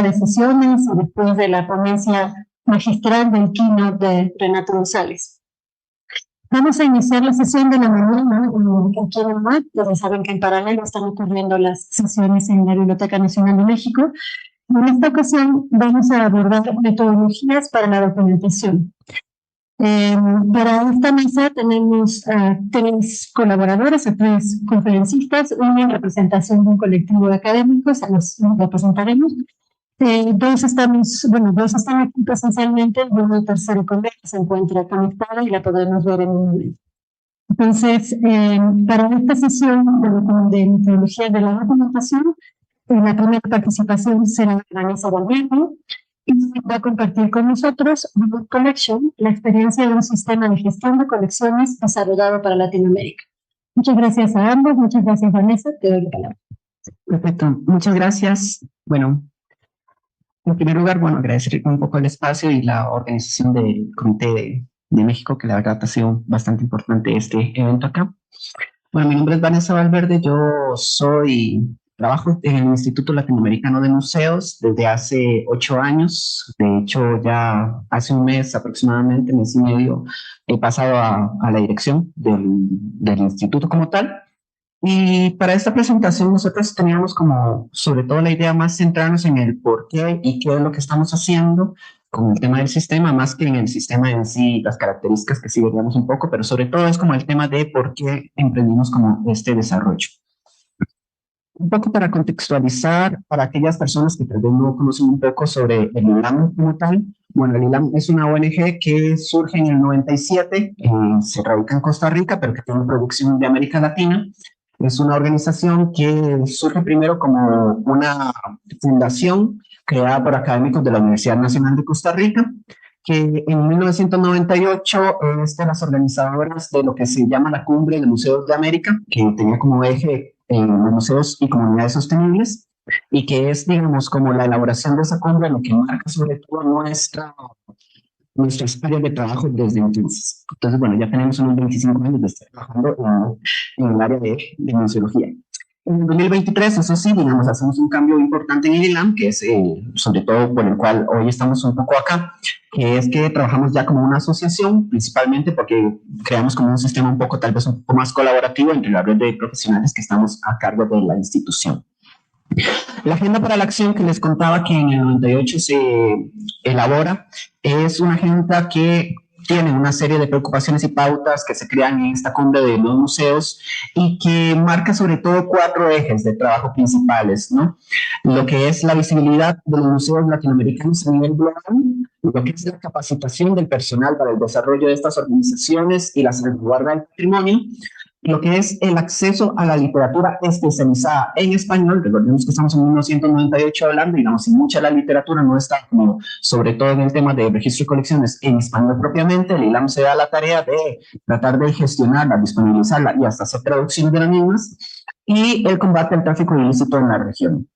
de sesiones y después de la ponencia magistral del keynote de Renato González. Vamos a iniciar la sesión de la mañana aquí en el MAT. Ya saben que en paralelo están ocurriendo las sesiones en la Biblioteca Nacional de México. En esta ocasión vamos a abordar metodologías para la documentación. Para esta mesa tenemos tres colaboradores, a tres conferencistas, una en representación de un colectivo de académicos, a los representaremos. Dos están aquí presencialmente y una tercera colega se encuentra conectada y la podremos ver en un momento. Entonces, para esta sesión de metodología de la documentación, la primera participación será de VANESSA y va a compartir con nosotros UniqueCollection, la experiencia de un sistema de gestión de colecciones desarrollado para Latinoamérica. Muchas gracias a ambos, muchas gracias Vanessa, te doy la palabra. Perfecto, muchas gracias. Bueno, en primer lugar, agradecer un poco el espacio y la organización del Comité de México, que la verdad ha sido bastante importante este evento acá. Bueno, mi nombre es Vanessa Valverde, yo trabajo en el Instituto Latinoamericano de Museos desde hace 8 años. De hecho, ya hace un mes aproximadamente, mes y medio, he pasado a la dirección del instituto como tal. Y para esta presentación nosotros teníamos como, sobre todo la idea más centrarnos en el por qué y qué es lo que estamos haciendo con el tema del sistema, más que en el sistema en sí, las características que sí veríamos un poco, pero sobre todo es como el tema de por qué emprendimos como este desarrollo. Un poco para contextualizar, para aquellas personas que tal vez no conocen un poco sobre el ILAM como tal. Bueno, el ILAM es una ONG que surge en el 97, se radica en Costa Rica, pero que tiene producción de América Latina. Es una organización que surge primero como una fundación creada por académicos de la Universidad Nacional de Costa Rica, que en 1998 es de las organizadoras de lo que se llama la Cumbre de Museos de América, que tenía como eje los museos y comunidades sostenibles, y que es, digamos, como la elaboración de esa cumbre lo que marca sobre todo nuestras áreas de trabajo desde entonces. Entonces, bueno, ya tenemos unos 25 años de estar trabajando en el área de museología. En 2023, eso sí, digamos, hacemos un cambio importante en el ILAM, que es sobre todo por el cual hoy estamos un poco acá, que es que trabajamos ya como una asociación, principalmente porque creamos como un sistema un poco, tal vez un poco más colaborativo entre la red de profesionales que estamos a cargo de la institución. La agenda para la acción que les contaba que en el 98 se elabora es una agenda que tiene una serie de preocupaciones y pautas que se crean en esta cumbre de los museos y que marca sobre todo 4 ejes de trabajo principales, ¿no? Lo que es la visibilidad de los museos latinoamericanos a nivel global, lo que es la capacitación del personal para el desarrollo de estas organizaciones y la salvaguarda del patrimonio, lo que es el acceso a la literatura especializada en español. Recordemos que estamos en 1998 hablando, digamos, y mucha de la literatura no está como, sobre todo en el tema de registro y colecciones en español propiamente. El ILAM se da la tarea de tratar de gestionarla, disponibilizarla y hasta hacer traducciones de las mismas, y el combate al tráfico ilícito en la región.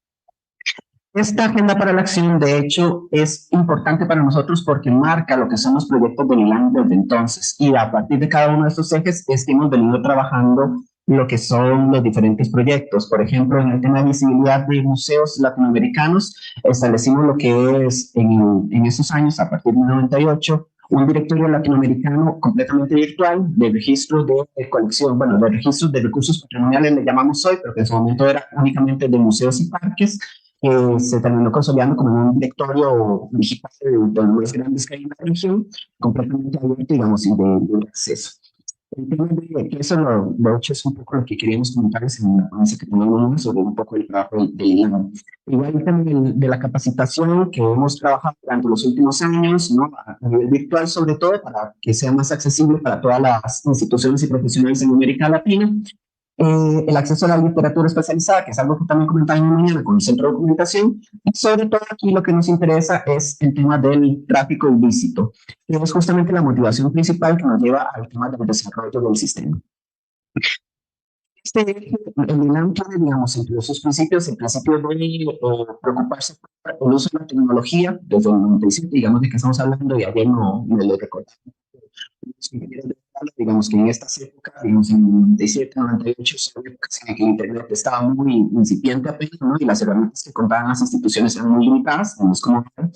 Esta agenda para la acción, de hecho, es importante para nosotros porque marca lo que son los proyectos del ILAM desde entonces. Y a partir de cada uno de estos ejes es que hemos venido trabajando lo que son los diferentes proyectos. Por ejemplo, en el tema de visibilidad de museos latinoamericanos, establecimos lo que es en esos años, a partir de 98, un directorio latinoamericano completamente virtual de registros de colección, bueno, de registros de recursos patrimoniales le llamamos hoy, pero que en su momento era únicamente de museos y parques, que se terminó consolidando como un directorio digital de los más grandes que hay en la región, completamente abierto, digamos, y de acceso. El tema de que eso, de hecho, es un poco lo que queríamos comentarles en la ponencia que tenemos sobre un poco el trabajo del ILAM. Igual el tema de la capacitación que hemos trabajado durante los últimos años, ¿no? A nivel virtual sobre todo, para que sea más accesible para todas las instituciones y profesionales en América Latina. El acceso a la literatura especializada, que es algo que también comentaba en la mañana con el Centro de Documentación, y sobre todo aquí lo que nos interesa es el tema del tráfico ilícito, que es justamente la motivación principal que nos lleva al tema del desarrollo del sistema. El ILAM tiene, digamos, entre sus principios, el principio de preocuparse por el uso de la tecnología desde el 97, digamos de que estamos hablando, y ayer no me lo recordaba, digamos que en estas épocas, digamos en 97, 98, son épocas en las que el Internet estaba muy incipiente apenas, ¿no? Y las herramientas que contaban las instituciones eran muy limitadas, no es como ahora.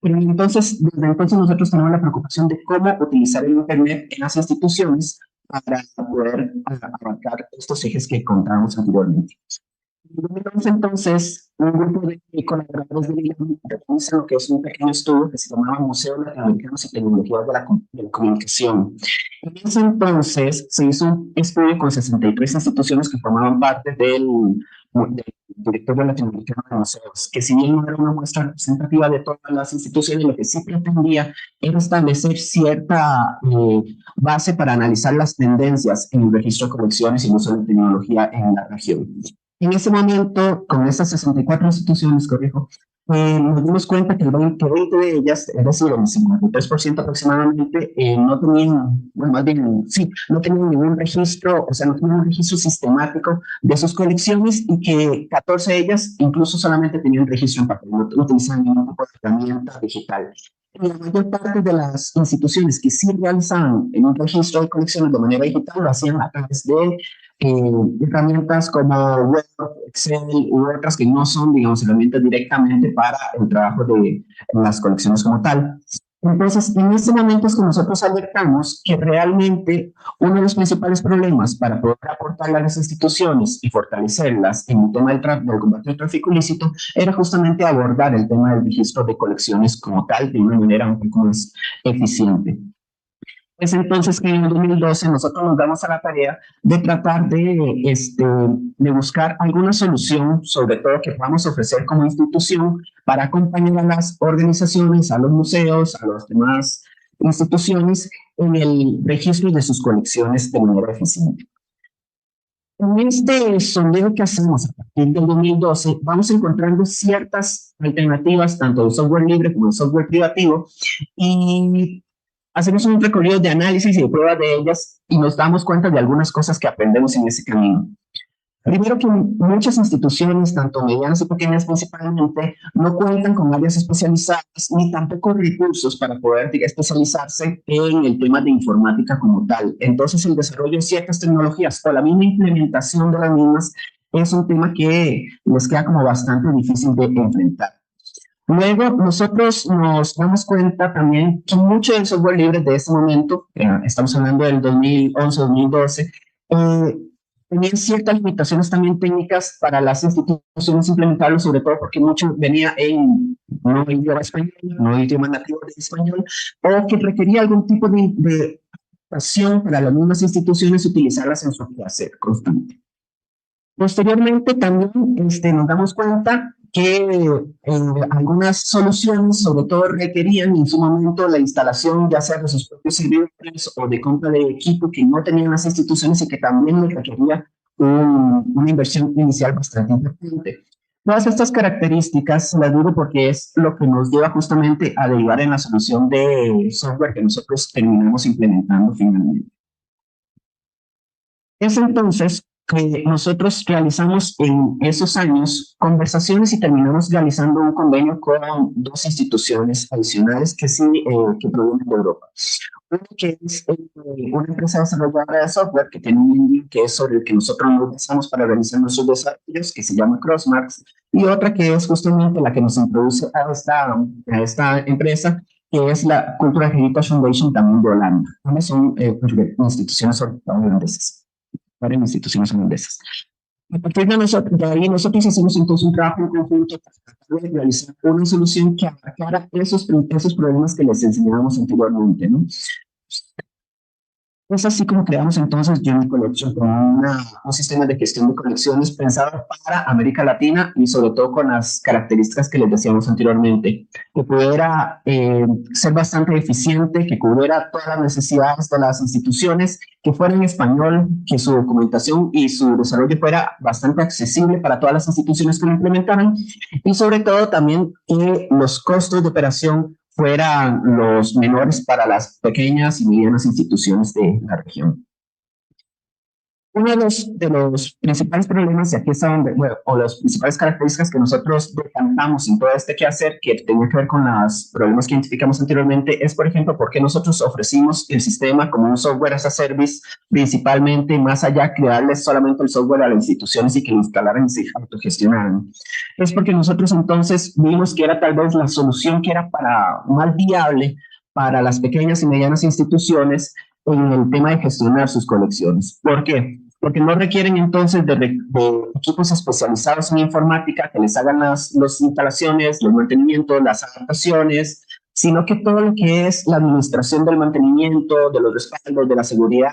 Pero entonces, desde entonces nosotros tenemos la preocupación de cómo utilizar el Internet en las instituciones para poder abarcar estos ejes que contábamos anteriormente. Entonces, un grupo de colaboradores de ILAM realiza lo que es un pequeño estudio que se llamaba Museos Latinoamericanos y Tecnologías de la Comunicación. En ese entonces se hizo un estudio con 63 instituciones que formaban parte del directorio latinoamericano de museos, que si bien no era una muestra representativa de todas las instituciones, lo que sí pretendía era establecer cierta base para analizar las tendencias en el registro de colecciones y el uso de la tecnología en la región. En ese momento, con estas 64 instituciones, corrijo, nos dimos cuenta que 20 de ellas, es decir, el 53% aproximadamente, no tenían, bueno, más bien, sí, no tenían ningún registro, o sea, no tenían un registro sistemático de sus colecciones y que 14 de ellas incluso solamente tenían registro en papel, no utilizaban ningún tipo de herramienta digital. Y la mayor parte de las instituciones que sí realizaban un registro de colecciones de manera digital lo hacían a través de herramientas como Word, Excel u otras que no son, digamos, herramientas directamente para el trabajo de las colecciones como tal. Entonces, en este momento es que nosotros alertamos que realmente uno de los principales problemas para poder aportar a las instituciones y fortalecerlas en el tema del combate al tráfico ilícito era justamente abordar el tema del registro de colecciones como tal de una manera un poco más eficiente. Es entonces que en el 2012 nosotros nos damos a la tarea de tratar de buscar alguna solución, sobre todo que podamos ofrecer como institución para acompañar a las organizaciones, a los museos, a las demás instituciones en el registro de sus colecciones de manera eficiente. En este sondeo que hacemos a partir del 2012, vamos encontrando ciertas alternativas, tanto de software libre como de software privativo, y hacemos un recorrido de análisis y de pruebas de ellas y nos damos cuenta de algunas cosas que aprendemos en ese camino. Primero que muchas instituciones, tanto medianas y pequeñas principalmente, no cuentan con áreas especializadas ni tampoco recursos para poder especializarse en el tema de informática como tal. Entonces el desarrollo de ciertas tecnologías o la misma implementación de las mismas es un tema que les queda como bastante difícil de enfrentar. Luego, nosotros nos damos cuenta también que mucho del software libre de este momento, estamos hablando del 2011-2012, tenían ciertas limitaciones también técnicas para las instituciones implementarlo, sobre todo porque mucho venía en no idioma español, no idioma nativo de español, o que requería algún tipo de adaptación para las mismas instituciones utilizarlas en su quehacer constante. Posteriormente también nos damos cuenta que algunas soluciones sobre todo requerían en su momento la instalación ya sea de sus propios servidores o de compra de equipo que no tenían las instituciones y que también requería una inversión inicial bastante importante. Todas estas características las digo porque es lo que nos lleva justamente a derivar en la solución de software que nosotros terminamos implementando finalmente. Es entonces que nosotros realizamos en esos años conversaciones y terminamos realizando un convenio con dos instituciones adicionales que sí, que provienen de Europa. Uno que es una empresa desarrolladora de software que tiene un engine que es sobre el que nosotros nos basamos para realizar nuestros desarrollos, que se llama Crossmarks, y otra que es justamente la que nos introduce a esta empresa, que es la Cultural Heritage Foundation también de Holanda. Ambas son instituciones holandesas. Varias instituciones holandesas. A partir de ahí nosotros hicimos entonces un trabajo en conjunto para tratar de realizar una solución que abarcara esos problemas que les enseñábamos anteriormente, ¿no? Es así como creamos entonces UniqueCollection con un sistema de gestión de colecciones pensado para América Latina y sobre todo con las características que les decíamos anteriormente, que pudiera ser bastante eficiente, que cubriera todas las necesidades de las instituciones, que fuera en español, que su documentación y su desarrollo fuera bastante accesible para todas las instituciones que lo implementaran y sobre todo también que los costos de operación fueran los menores para las pequeñas y medianas instituciones de la región. Uno de los principales problemas, y aquí está donde, bueno, o las principales características que nosotros decantamos en todo este quehacer, que tenía que ver con los problemas que identificamos anteriormente, es, por ejemplo, por qué nosotros ofrecimos el sistema como un software as a service, principalmente, más allá de darles solamente el software a las instituciones y que lo instalaran y se autogestionaran. Es porque nosotros entonces vimos que era tal vez la solución que era para más viable para las pequeñas y medianas instituciones en el tema de gestionar sus colecciones. ¿Por qué? Porque no requieren entonces de equipos especializados en informática que les hagan las instalaciones, los mantenimientos, las adaptaciones, sino que todo lo que es la administración del mantenimiento, de los respaldos, de la seguridad,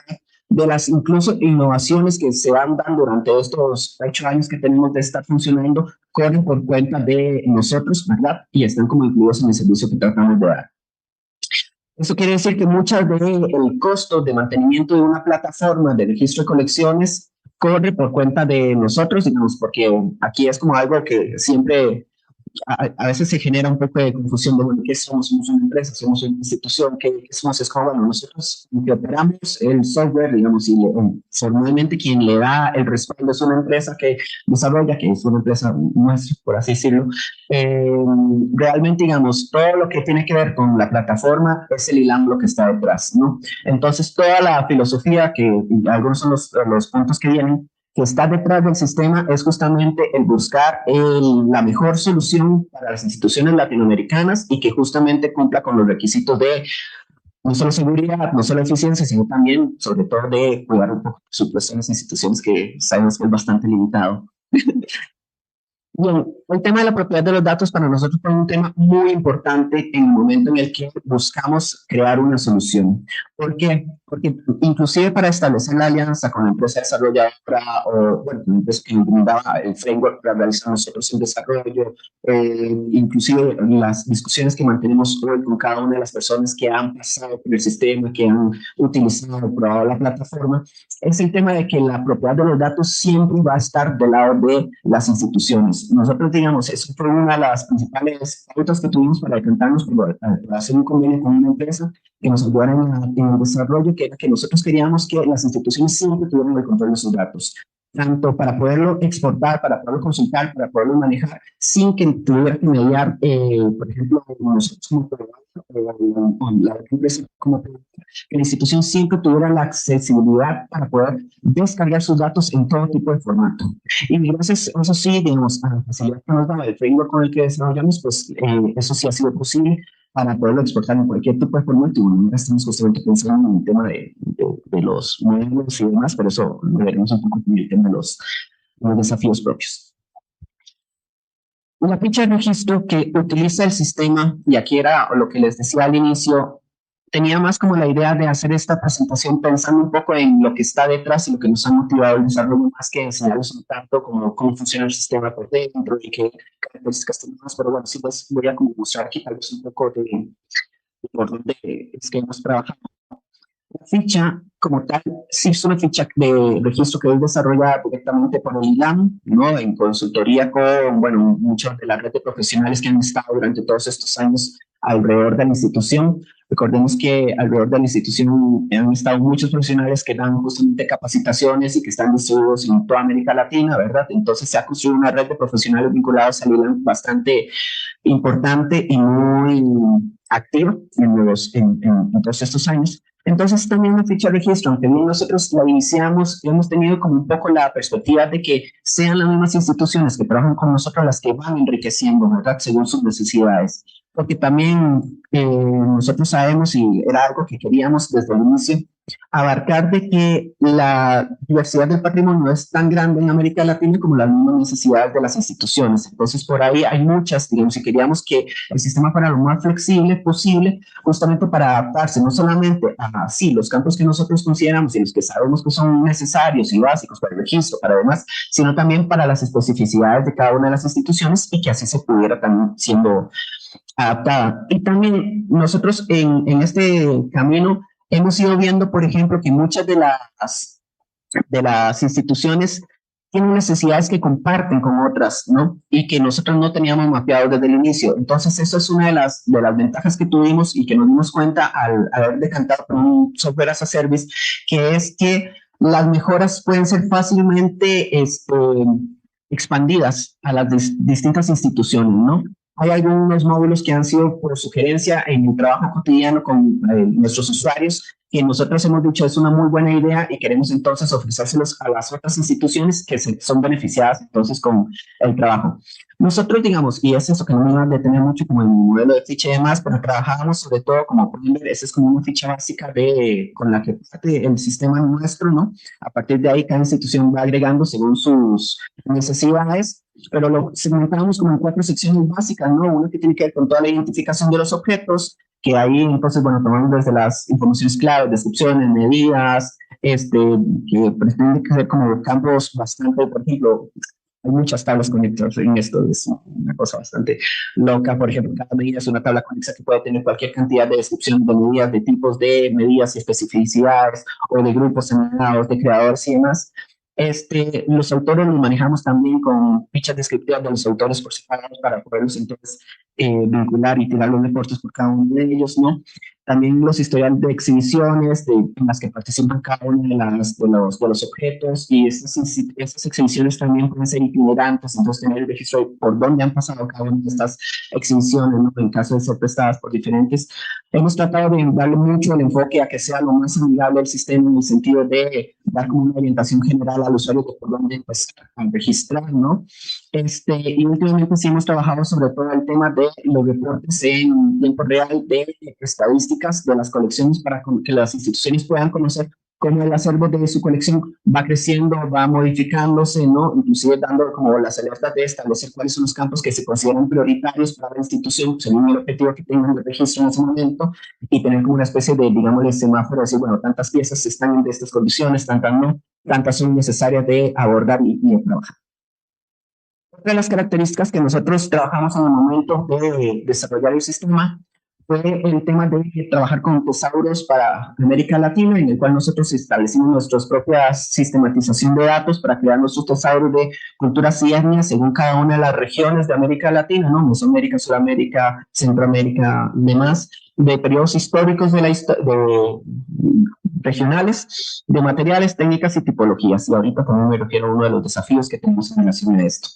de las incluso innovaciones que se van dando durante estos 8 años que tenemos de estar funcionando, corren por cuenta de nosotros, ¿verdad? Y están como incluidos en el servicio que tratamos de dar. Eso quiere decir que muchas del costo de mantenimiento de una plataforma de registro de colecciones corre por cuenta de nosotros, digamos, porque aquí es como algo que siempre a veces se genera un poco de confusión de, bueno, ¿qué somos? ¿Somos una empresa? ¿Somos una institución? ¿Qué somos? Es como, bueno, nosotros que operamos el software, digamos, y formalmente quien le da el respaldo es una empresa que desarrolla, que es una empresa nuestra, por así decirlo. Realmente, digamos, todo lo que tiene que ver con la plataforma es el ILAM lo que está detrás, ¿no? Entonces, toda la filosofía, que algunos son los puntos que vienen, que está detrás del sistema es justamente el buscar la mejor solución para las instituciones latinoamericanas y que justamente cumpla con los requisitos de no solo seguridad, no solo eficiencia, sino también, sobre todo, de cuidar un poco su presupuesto en las instituciones que sabemos que es bastante limitado. Bien, el tema de la propiedad de los datos para nosotros fue un tema muy importante en el momento en el que buscamos crear una solución. ¿Por qué? Porque inclusive para establecer la alianza con la empresa desarrolladora o, bueno, la empresa que nos brindaba el framework para realizar nosotros el desarrollo, inclusive las discusiones que mantenemos hoy con cada una de las personas que han pasado por el sistema, que han utilizado, probado la plataforma, es el tema de que la propiedad de los datos siempre va a estar del lado de las instituciones. Nosotros, digamos, eso fue una de las principales pautas que tuvimos para decantarnos por hacer un convenio con una empresa que nos ayudara en el desarrollo, que era que nosotros queríamos que las instituciones siempre tuvieran el control de sus datos, tanto para poderlo exportar, para poderlo consultar, para poderlo manejar, sin que tuviera que mediar, por ejemplo, nosotros como proveedor, o la empresa como proveedor, que la institución siempre tuviera la accesibilidad para poder descargar sus datos en todo tipo de formato. Y gracias, eso sí, digamos, a la facilidad que nos da el framework con el que desarrollamos, pues eso sí ha sido posible para poderlo exportar en cualquier tipo de formato. Y bueno, estamos justamente pensando en el tema de los modelos y demás, pero eso lo veremos un poco en el tema de los desafíos propios. La ficha de registro que utiliza el sistema, y aquí era lo que les decía al inicio, tenía más como la idea de hacer esta presentación pensando un poco en lo que está detrás y lo que nos ha motivado el desarrollo, más que enseñarles un tanto como cómo funciona el sistema por dentro y qué características tenemos, pero bueno, sí les voy a como mostrar aquí tal vez un poco de por dónde es que hemos trabajado. La ficha como tal, sí es una ficha de registro que es desarrollada directamente por el ILAM, ¿no? En consultoría con, bueno, muchos de la red de profesionales que han estado durante todos estos años alrededor de la institución. Recordemos que alrededor de la institución han estado muchos profesionales que dan justamente capacitaciones y que están distribuidos en toda América Latina, ¿verdad? Entonces se ha construido una red de profesionales vinculados al ILAM bastante importante y muy activa en todos estos años. Entonces también una ficha de registro, aunque bien nosotros la iniciamos, hemos tenido como un poco la perspectiva de que sean las mismas instituciones que trabajan con nosotros las que van enriqueciendo, ¿verdad? Según sus necesidades. Porque también nosotros sabemos, y era algo que queríamos desde el inicio, abarcar de que la diversidad del patrimonio es tan grande en América Latina como las mismas necesidades de las instituciones. Entonces, por ahí hay muchas, digamos, y queríamos que el sistema fuera lo más flexible posible, justamente para adaptarse no solamente a sí, los campos que nosotros consideramos y los que sabemos que son necesarios y básicos para el registro, para demás, sino también para las especificidades de cada una de las instituciones y que así se pudiera también siendo adaptada. Y también nosotros en este camino hemos ido viendo, por ejemplo, que muchas de las instituciones tienen necesidades que comparten con otras, ¿no? Y que nosotros no teníamos mapeado desde el inicio. Entonces, eso es una de las ventajas que tuvimos y que nos dimos cuenta al haber decantado por un software as a service, que es que las mejoras pueden ser fácilmente expandidas a las distintas instituciones, ¿no? Hay algunos módulos que han sido por sugerencia en el trabajo cotidiano con nuestros usuarios, que nosotros hemos dicho es una muy buena idea y queremos entonces ofrecérselos a las otras instituciones que son beneficiadas entonces con el trabajo. Nosotros, digamos, y es eso que no me va a detener mucho como el modelo de ficha y demás, pero trabajábamos sobre todo, como pueden ver, esa es como una ficha básica con la que parte el sistema nuestro, ¿no? A partir de ahí cada institución va agregando según sus necesidades, pero lo segmentamos como en 4 secciones básicas, ¿no? Una que tiene que ver con toda la identificación de los objetos, que ahí entonces, bueno, tomamos desde las informaciones clave, descripciones, medidas, que pretenden ser como campos bastante, por ejemplo, hay muchas tablas conexas en esto, es una cosa bastante loca. Por ejemplo, cada medida es una tabla conexa que puede tener cualquier cantidad de descripción de medidas, de tipos de medidas y especificidades, o de grupos señalados, de creadores y demás. Los autores los manejamos también con fichas descriptivas de los autores por separado para poderlos entonces vincular y tirar los reportes por cada uno de ellos, ¿no? También los historiales de exhibiciones en las que participan cada uno de los objetos, y estas exhibiciones también pueden ser itinerantes, entonces tener el registro de por dónde han pasado cada una de estas exhibiciones, ¿no? En caso de ser prestadas por diferentes. Hemos tratado de darle mucho el enfoque a que sea lo más amigable el sistema, en el sentido de dar como una orientación general al usuario de por dónde empezar a registrar, ¿no? Y últimamente sí hemos trabajado sobre todo el tema de los reportes en tiempo real de estadísticas de las colecciones para que las instituciones puedan conocer cómo el acervo de su colección va creciendo, va modificándose, ¿no? Inclusive dando como las alertas de establecer cuáles son los campos que se consideran prioritarios para la institución según el objetivo que tengan de registro en ese momento, y tener como una especie de, digamos, de semáforo, decir, bueno, tantas piezas están en estas condiciones, tantas no, tantas son necesarias de abordar y de trabajar. Otra de las características que nosotros trabajamos en el momento de desarrollar el sistema fue el tema de trabajar con tesauros para América Latina, en el cual nosotros establecimos nuestras propias sistematización de datos para crear nuestros tesauros de culturas y etnias según cada una de las regiones de América Latina, ¿no? Mesoamérica, Sudamérica, Centroamérica, demás, de periodos históricos de regionales, de materiales, técnicas y tipologías. Y ahorita también me refiero a uno de los desafíos que tenemos en relación a esto.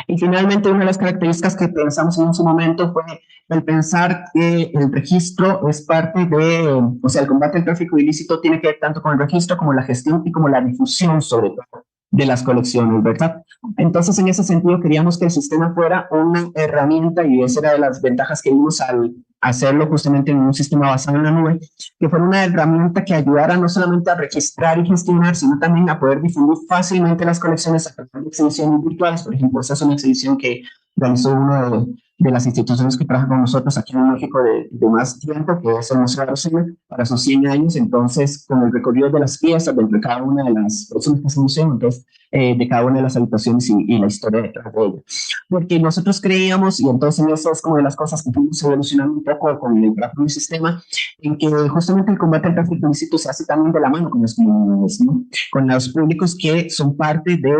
Y finalmente, una de las características que pensamos en su momento fue el pensar que el registro es parte de, o sea, el combate al tráfico ilícito tiene que ver tanto con el registro como la gestión y como la difusión, sobre todo, de las colecciones, ¿verdad? Entonces, en ese sentido, queríamos que el sistema fuera una herramienta, y esa era de las ventajas que vimos al hacerlo justamente en un sistema basado en la nube, que fuera una herramienta que ayudara no solamente a registrar y gestionar, sino también a poder difundir fácilmente las colecciones a través de exhibiciones virtuales. Por ejemplo, esa es una exhibición que realizó uno de las instituciones que trabajan con nosotros aquí en México de más tiempo, que es el Museo de LUCÍA, para sus 100 años, entonces, con el recorrido de las piezas dentro de cada una de las personas que se museo, entonces, de cada una de las habitaciones y la historia detrás de ella. Porque nosotros creíamos, y entonces eso es como de las cosas que fuimos evolucionando un poco con el trabajo del sistema, en que justamente el combate al tráfico ilícito se hace también de la mano con las comunidades, ¿no? Con los públicos que son parte de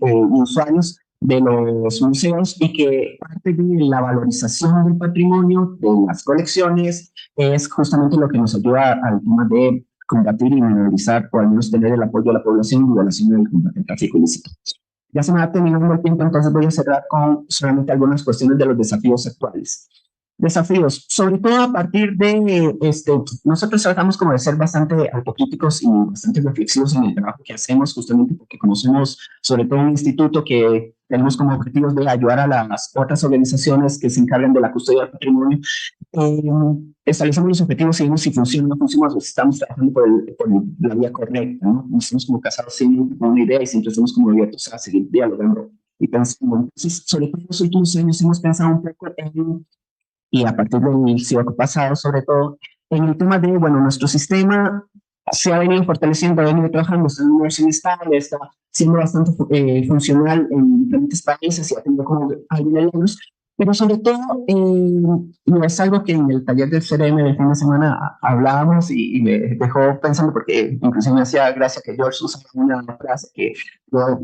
usuarios de los museos, y que parte de la valorización del patrimonio, de las colecciones, es justamente lo que nos ayuda al tema de combatir y minorizar, o al menos tener el apoyo de la población en relación al combate al tráfico ilícito. Ya se me va terminando el tiempo, entonces voy a cerrar con solamente algunas cuestiones de los desafíos actuales. Desafíos, sobre todo a partir de, nosotros tratamos como de ser bastante autocríticos y bastante reflexivos en el trabajo que hacemos, justamente porque conocemos sobre todo un instituto que tenemos como objetivos de ayudar a las otras organizaciones que se encargan de la custodia del patrimonio. Establecemos los objetivos y vemos si funciona o no funciona, o si estamos trabajando por la vía correcta, ¿no? No estamos como casados sin una idea y siempre estamos como abiertos a seguir dialogando y pensando. Entonces, sobre todo en los últimos años hemos pensado un poco en, y a partir del CIDOC pasado, sobre todo, en el tema de, bueno, nuestro sistema se ha venido fortaleciendo, ha venido trabajando, está en una versión estable, está siendo bastante funcional en diferentes países y ha tenido como algunos logros, pero sobre todo, no es algo que en el taller del CRM del fin de semana hablábamos y me dejó pensando, porque inclusive me hacía gracia que George usaba una frase que yo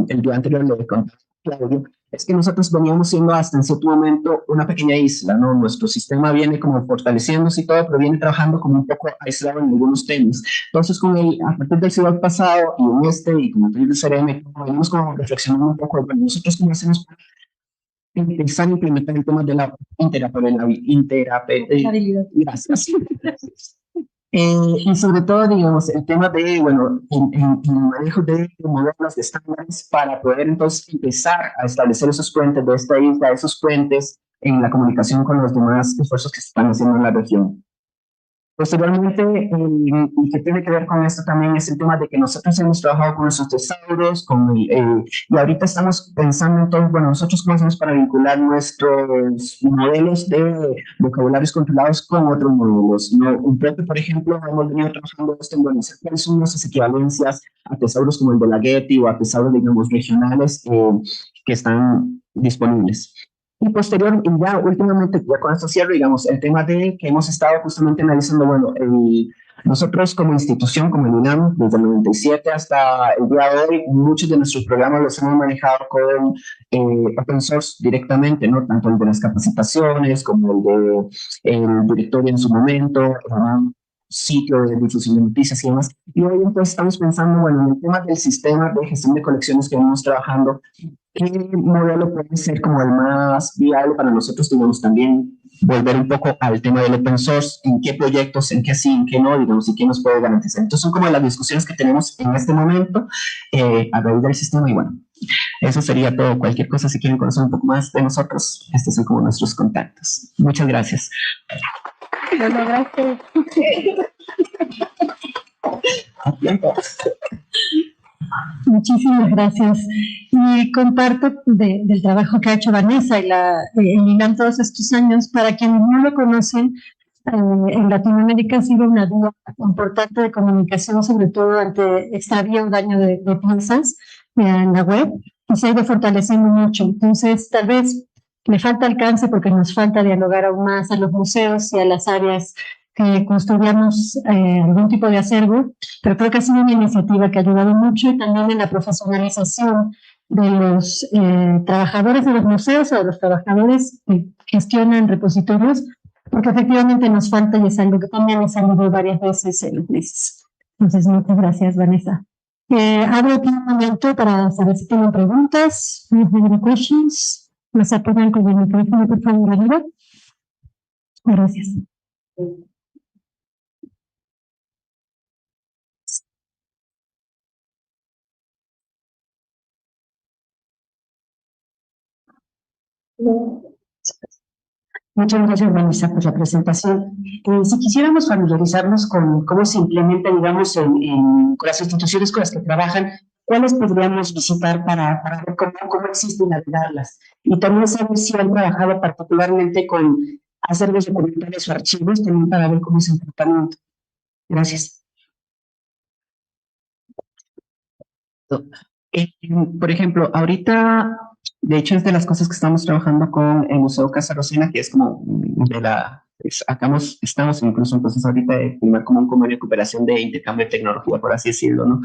el día anterior le conté a Claudio, es que nosotros veníamos siendo hasta en cierto momento una pequeña isla, ¿no? Nuestro sistema viene como fortaleciéndose y todo, pero viene trabajando como un poco aislado en algunos temas. Entonces, a partir del CIDOC pasado y en y como el del CRM, venimos como reflexionando un poco, bueno, nosotros cómo hacemos para empezar a implementar el tema de la interoperabilidad. Gracias. Y sobre todo, digamos, el tema de, bueno, el manejo de modelos de estándares para poder entonces empezar a establecer esos puentes de esta isla, esos puentes en la comunicación con los demás esfuerzos que se están haciendo en la región. Posteriormente, y que tiene que ver con esto también es el tema de que nosotros hemos trabajado con nuestros tesauros, y ahorita estamos pensando en todo, bueno, nosotros cómo hacemos para vincular nuestros modelos de vocabularios controlados con otros modelos, ¿no? Un poco, por ejemplo, hemos venido trabajando esto en conocer cuáles son nuestras equivalencias a tesauros como el de la Getty o a tesauros, digamos, regionales que están disponibles. Y posterior, y ya últimamente, ya con esto cierro, digamos, el tema de que hemos estado justamente analizando, bueno, nosotros como institución, como el UNAM, desde el 97 hasta el día de hoy, muchos de nuestros programas los hemos manejado con open source directamente, ¿no? Tanto el de las capacitaciones como el de el directorio en su momento, sitio de difusión de noticias y demás. Y hoy entonces estamos pensando, bueno, en el tema del sistema de gestión de colecciones que venimos trabajando, ¿qué modelo puede ser como el más viable para nosotros? Digamos, también volver un poco al tema del open source, en qué proyectos, en qué sí, en qué no, digamos, y qué nos puede garantizar. Entonces son como las discusiones que tenemos en este momento a raíz del sistema y bueno, eso sería todo. Cualquier cosa, si quieren conocer un poco más de nosotros, estos son como nuestros contactos. Muchas gracias. Bueno, gracias. Muchísimas gracias. Y comparto del trabajo que ha hecho VANESSA y el INAM todos estos años. Para quienes no lo conocen, en Latinoamérica ha sido una vía importante de comunicación, sobre todo ante extravío o daño de piezas en la web, y se ha ido fortaleciendo mucho. Entonces, tal vez le falta alcance porque nos falta dialogar aún más a los museos y a las áreas que construyamos algún tipo de acervo, pero creo que ha sido una iniciativa que ha ayudado mucho y también en la profesionalización de los trabajadores de los museos o de los trabajadores que gestionan repositorios, porque efectivamente nos falta y es algo que también he salido varias veces en los meses. Entonces, muchas gracias, Vanessa. Abro un momento para saber si tienen preguntas. ¿No hay questions? ¿Nos apoyan con el micrófono, por favor, Aníbal? Gracias. Muchas gracias, Vanessa, por la presentación. Si quisiéramos familiarizarnos con cómo se implementa, digamos, con las instituciones con las que trabajan, ¿cuáles podríamos visitar para ver cómo existen y navegarlas? Y también saber si han trabajado particularmente con acervos documentales o archivos, también para ver cómo es el tratamiento. Gracias. Por ejemplo, ahorita, de hecho, es de las cosas que estamos trabajando con el Museo Casa Rosena, que es como de estamos incluso entonces ahorita de firmar como un convenio de cooperación de intercambio de tecnología, por así decirlo, ¿no?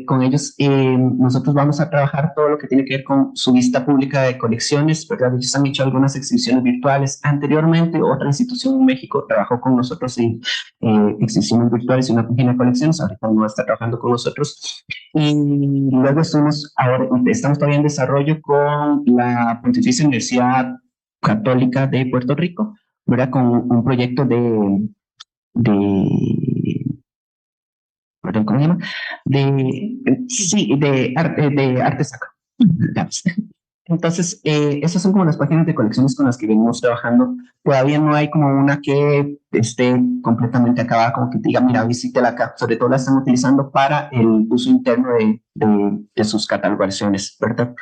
Con ellos nosotros vamos a trabajar todo lo que tiene que ver con su vista pública de colecciones, ¿verdad? Ellos han hecho algunas exhibiciones virtuales. Anteriormente, otra institución en México trabajó con nosotros en exhibiciones virtuales y una página de colecciones, ahorita no está trabajando con nosotros. Y luego estamos todavía en desarrollo con la Pontificia Universidad Católica de Puerto Rico, ¿verdad? Con un proyecto perdón, ¿cómo se llama? De arte sacro. Entonces, esas son como las páginas de colecciones con las que venimos trabajando. Todavía no hay como una que esté completamente acabada, como que te diga, mira, visítela acá. Sobre todo la están utilizando para el uso interno de sus catalogaciones, ¿verdad?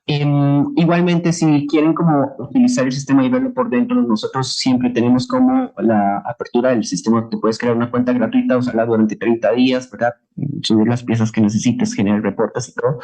Igualmente, si quieren como utilizar el sistema y verlo por dentro, nosotros siempre tenemos como la apertura del sistema. Te puedes crear una cuenta gratuita, usarla durante 30 días, ¿verdad? Subir las piezas que necesites, generar reportes y todo.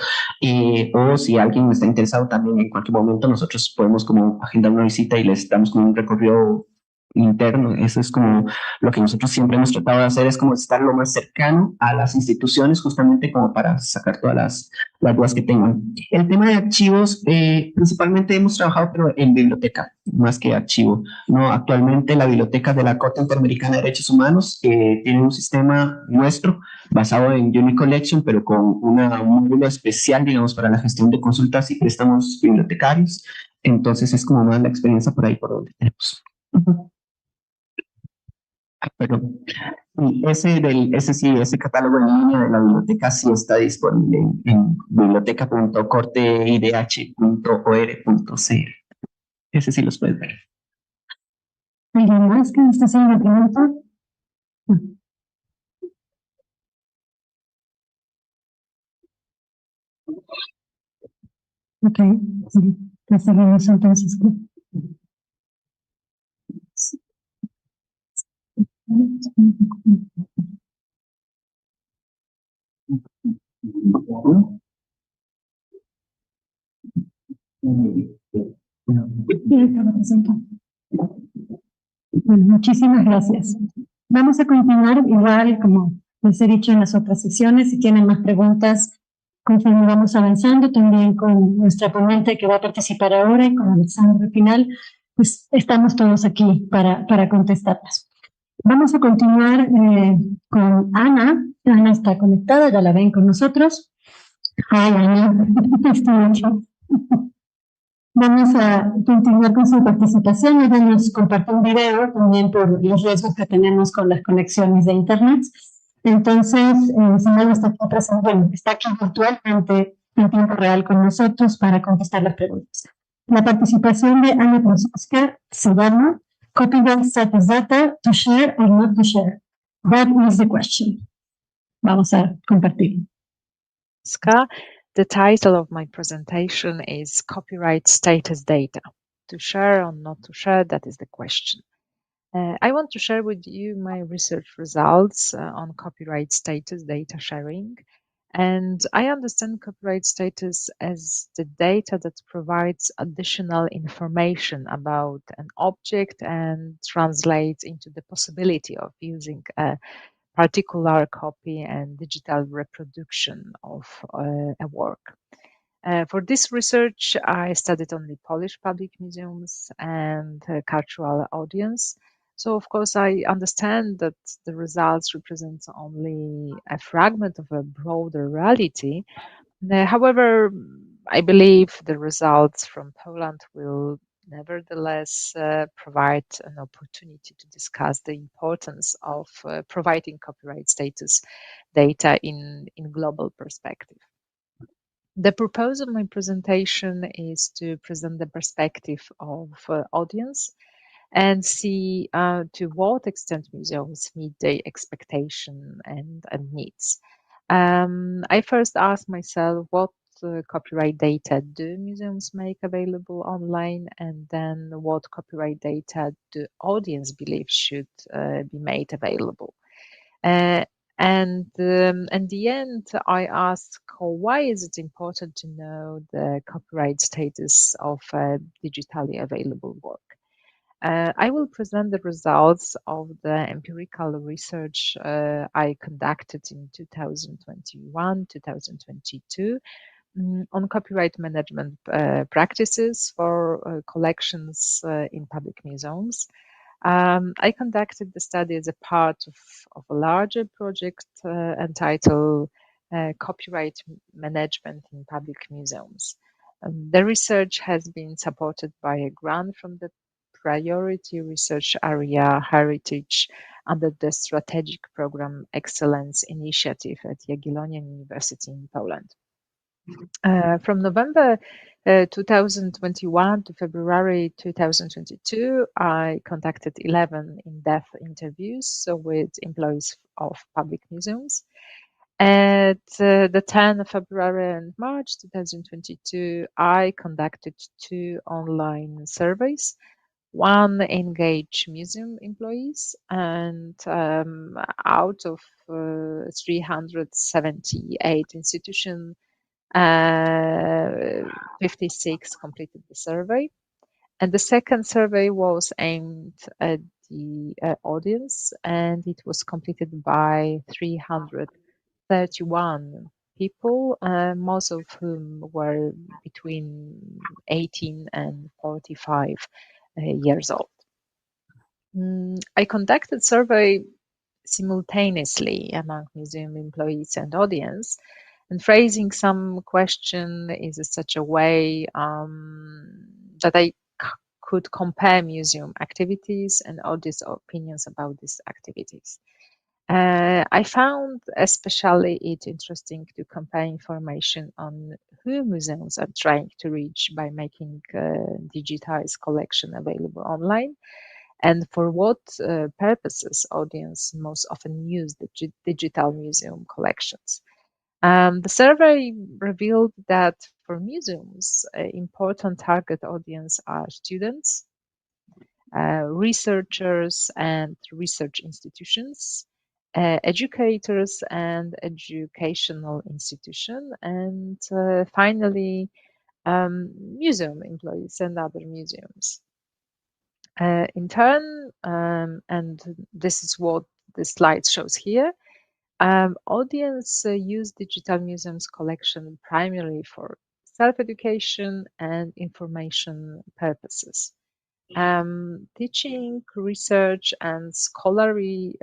O si alguien está interesado también en cualquier momento, nosotros podemos como agendar una visita y les damos como un recorrido interno. Eso es como lo que nosotros siempre hemos tratado de hacer, es como estar lo más cercano a las instituciones, justamente como para sacar todas las dudas que tengan. El tema de archivos, principalmente hemos trabajado pero en biblioteca, más que archivo, ¿no? Actualmente la biblioteca de la Corte Interamericana de Derechos Humanos tiene un sistema nuestro basado en UniqueCollection, pero con un módulo especial, digamos, para la gestión de consultas y préstamos bibliotecarios. Entonces es como más la experiencia por ahí por donde tenemos. Pero ese catálogo en línea de la biblioteca sí está disponible en biblioteca.corteidh.or.cr. Ese sí los puedes ver. ¿Alguien más que me está haciendo una pregunta? Ok, sí, ya seguimos entonces. Bueno, muchísimas gracias. Vamos a continuar igual como les he dicho en las otras sesiones. Si tienen más preguntas, conforme vamos avanzando, también con nuestra ponente que va a participar ahora y con Alexandra al final, pues estamos todos aquí para contestarlas. Vamos a continuar con Ana. Ana está conectada, ya la ven con nosotros. Ay, Ana, vamos a continuar con su participación. Ella nos compartió un video también por los riesgos que tenemos con las conexiones de Internet. Entonces, Samuel está aquí presente, bueno, está aquí virtualmente en tiempo real con nosotros para contestar las preguntas. La participación de Ana PLUSZYSKA se llama Copyright Status Data to Share or Not to Share. That is the question. Vamos a compartir. The title of my presentation is Copyright Status Data. To share or not to share, that is the question. I want to share with you my research results on copyright status data sharing. And I understand copyright status as the data that provides additional information about an object and translates into the possibility of using a particular copy and digital reproduction of a work. For this research, I studied only Polish public museums and cultural audience. So, of course, I understand that the results represent only a fragment of a broader reality. However, I believe the results from Poland will nevertheless provide an opportunity to discuss the importance of providing copyright status data in global perspective. The purpose of my presentation is to present the perspective of audience and see to what extent museums meet their expectation and needs. I first asked myself what copyright data do museums make available online, and then what copyright data do audience believe should be made available. And in the end, I asked why is it important to know the copyright status of a digitally available work. I will present the results of the empirical research I conducted in 2021-2022 on copyright management practices for collections in public museums. I conducted the study as a part of a larger project entitled Copyright Management in Public Museums. The research has been supported by a grant from the Priority Research Area Heritage under the Strategic Program Excellence Initiative at Jagiellonian University in Poland. From November 2021 to February 2022, I conducted 11 in-depth interviews with employees of public museums. At the 10th of February and March 2022, I conducted 2 online surveys. One engaged museum employees, and out of 378 institutions, 56 completed the survey. And the second survey was aimed at the audience, and it was completed by 331 people, most of whom were between 18 and 45 years old. I conducted survey simultaneously among museum employees and audience, and phrasing some question is such a way that I could compare museum activities and audience opinions about these activities. I found especially it interesting to compare information on who museums are trying to reach by making digitized collection available online, and for what purposes audience most often use the digital museum collections. The survey revealed that for museums, important target audience are students, researchers and research institutions, educators and educational institutions, and finally, museum employees and other museums. In turn, and this is what the slide shows here, audience use digital museums collection primarily for self-education and information purposes. Teaching, research, and scholarly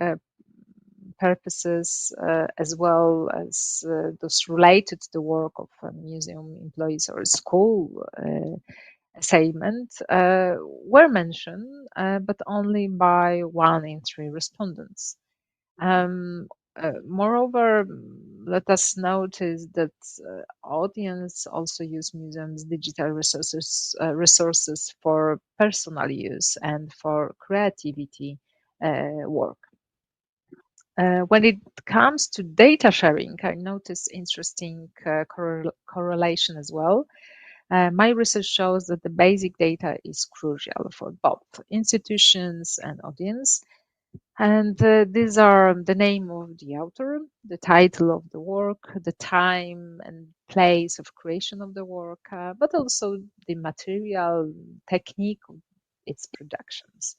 purposes, as well as those related to the work of museum employees or school assignment, were mentioned, but only by 1 in 3 respondents. Moreover, let us notice that audience also use museums' digital resources for personal use and for creativity work. When it comes to data sharing, I noticed interesting correlation as well. My research shows that the basic data is crucial for both institutions and audience. And these are the name of the author, the title of the work, the time and place of creation of the work, but also the material technique of its productions.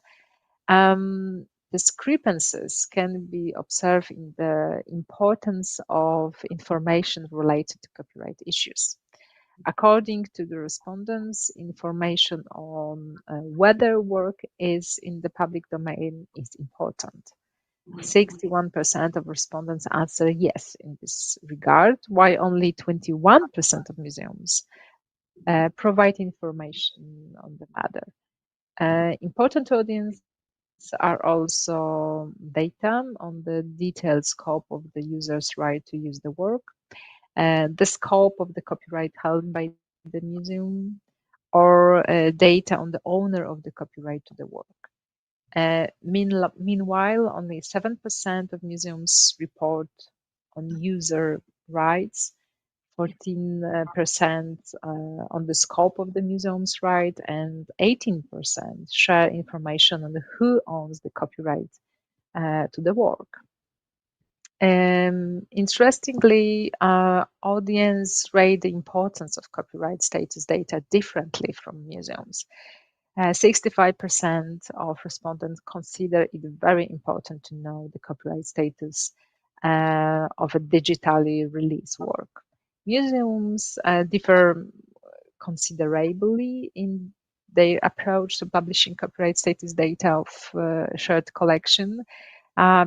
Discrepancies can be observed in the importance of information related to copyright issues. According to the respondents, information on whether work is in the public domain is important. 61% of respondents answer yes in this regard, while only 21% of museums provide information on the matter. Important audience are also data on the detailed scope of the user's right to use the work, the scope of the copyright held by the museum, or data on the owner of the copyright to the work. Meanwhile, only 7% of museums report on user rights, 14% on the scope of the museum's right, and 18% share information on who owns the copyright to the work. Interestingly, audience rate the importance of copyright status data differently from museums. 65% of respondents consider it very important to know the copyright status of a digitally released work. Museums differ considerably in their approach to publishing copyright status data of shared collection,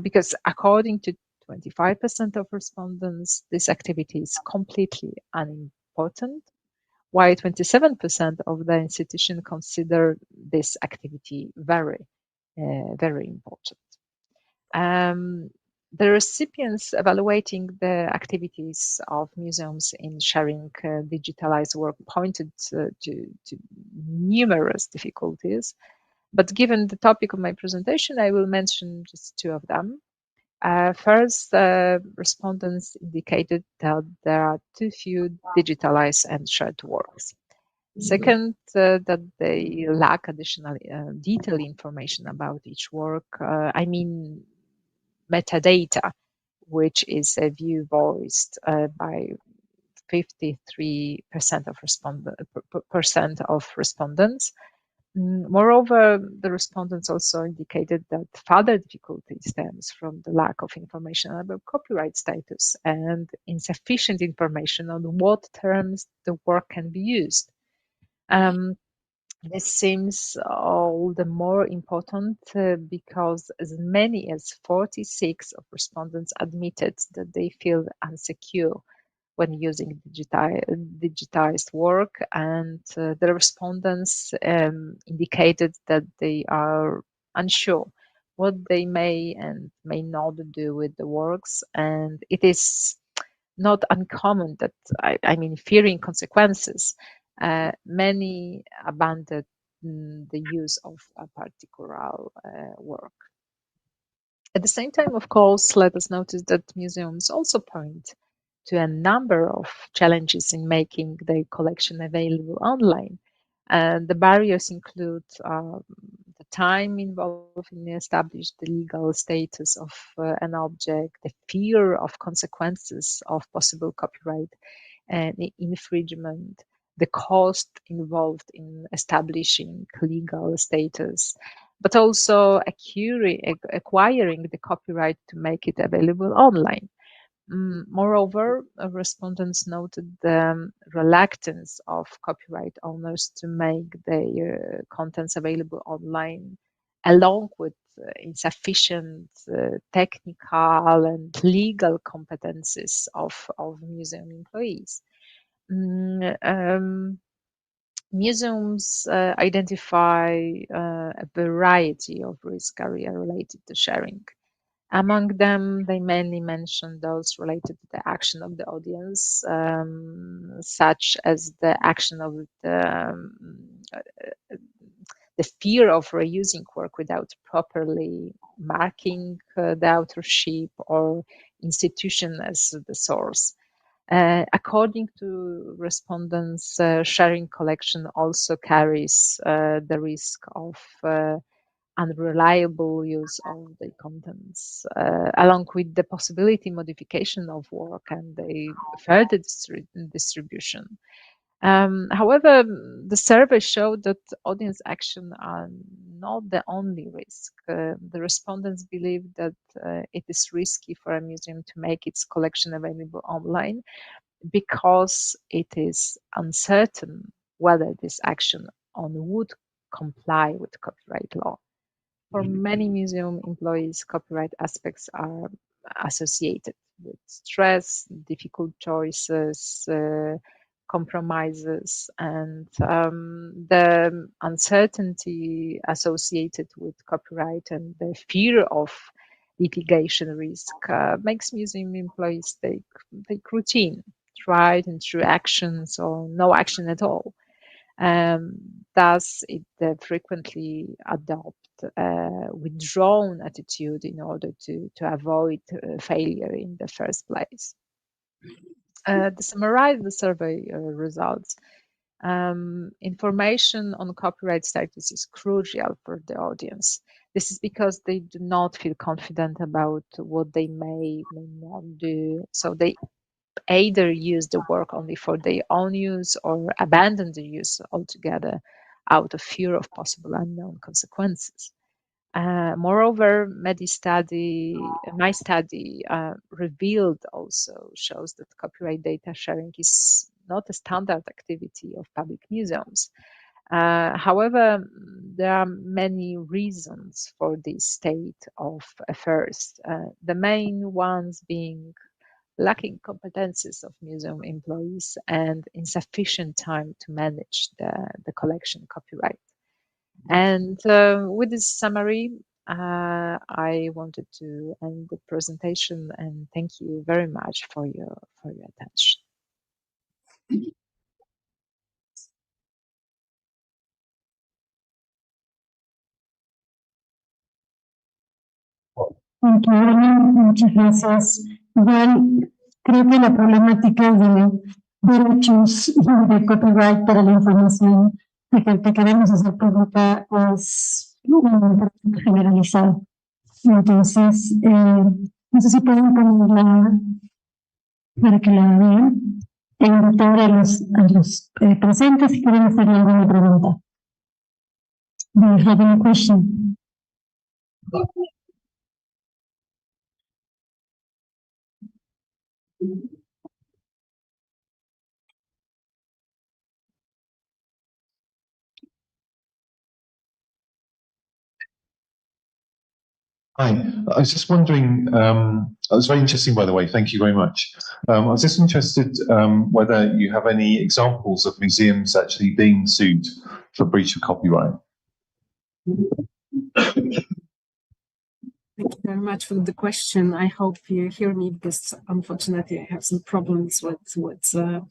because according to 25% of respondents, this activity is completely unimportant, while 27% of the institution consider this activity very, very important. The recipients evaluating the activities of museums in sharing digitalized work pointed to numerous difficulties, but given the topic of my presentation, I will mention just 2 of them. First, respondents indicated that there are too few digitalized and shared works. Second, that they lack additional detailed information about each work. I mean, metadata, which is a view voiced by 53% of respondents. Moreover, the respondents also indicated that further difficulty stems from the lack of information about copyright status and insufficient information on what terms the work can be used. This seems all the more important because as many as 46 of respondents admitted that they feel insecure when using digitized work, and the respondents indicated that they are unsure what they may and may not do with the works, and it is not uncommon that, I mean, fearing consequences, many abandoned the use of a particular work. At the same time, of course, let us notice that museums also point to a number of challenges in making their collection available online. The barriers include the time involved in establishing the legal status of an object, the fear of consequences of possible copyright and infringement, the cost involved in establishing legal status, but also acquiring the copyright to make it available online. Moreover, respondents noted the reluctance of copyright owners to make their contents available online, along with insufficient technical and legal competencies of museum employees. Museums identify a variety of risk areas related to sharing. Among them, they mainly mention those related to the action of the audience, such as the action of the fear of reusing work without properly marking the authorship or institution as the source. According to respondents, sharing collection also carries the risk of unreliable use of the contents, along with the possibility modification of work and the further distribution. However, the survey showed that audience action are not the only risk. The respondents believe that it is risky for a museum to make its collection available online because it is uncertain whether this action would comply with copyright law. For many museum employees, copyright aspects are associated with stress, difficult choices, compromises, and the uncertainty associated with copyright and the fear of litigation risk makes museum employees take routine, tried and true actions or no action at all. Thus, it frequently adopt a withdrawn attitude in order to avoid failure in the first place. To summarize the survey results, information on copyright status is crucial for the audience. This is because they do not feel confident about what they may not do, so they either use the work only for their own use or abandon the use altogether out of fear of possible unknown consequences. Moreover, my study revealed also shows that copyright data sharing is not a standard activity of public museums. However, there are many reasons for this state of affairs. The main ones being lacking competencies of museum employees and insufficient time to manage the collection copyright. And with this summary, I wanted to end the presentation and thank you very much for your attention. Muchas gracias. Igual, creo que la problemática de derechos de copyright para la información que queremos hacer pública es generalizada. Entonces, no sé si pueden ponerla para que la vean e invitar a los presentes si quieren hacerle alguna pregunta. Do you have any question? Hi, I was just wondering, that was very interesting, by the way, thank you very much. I was just interested whether you have any examples of museums actually being sued for breach of copyright. Thank you very much for the question. I hope you hear me because unfortunately I have some problems with the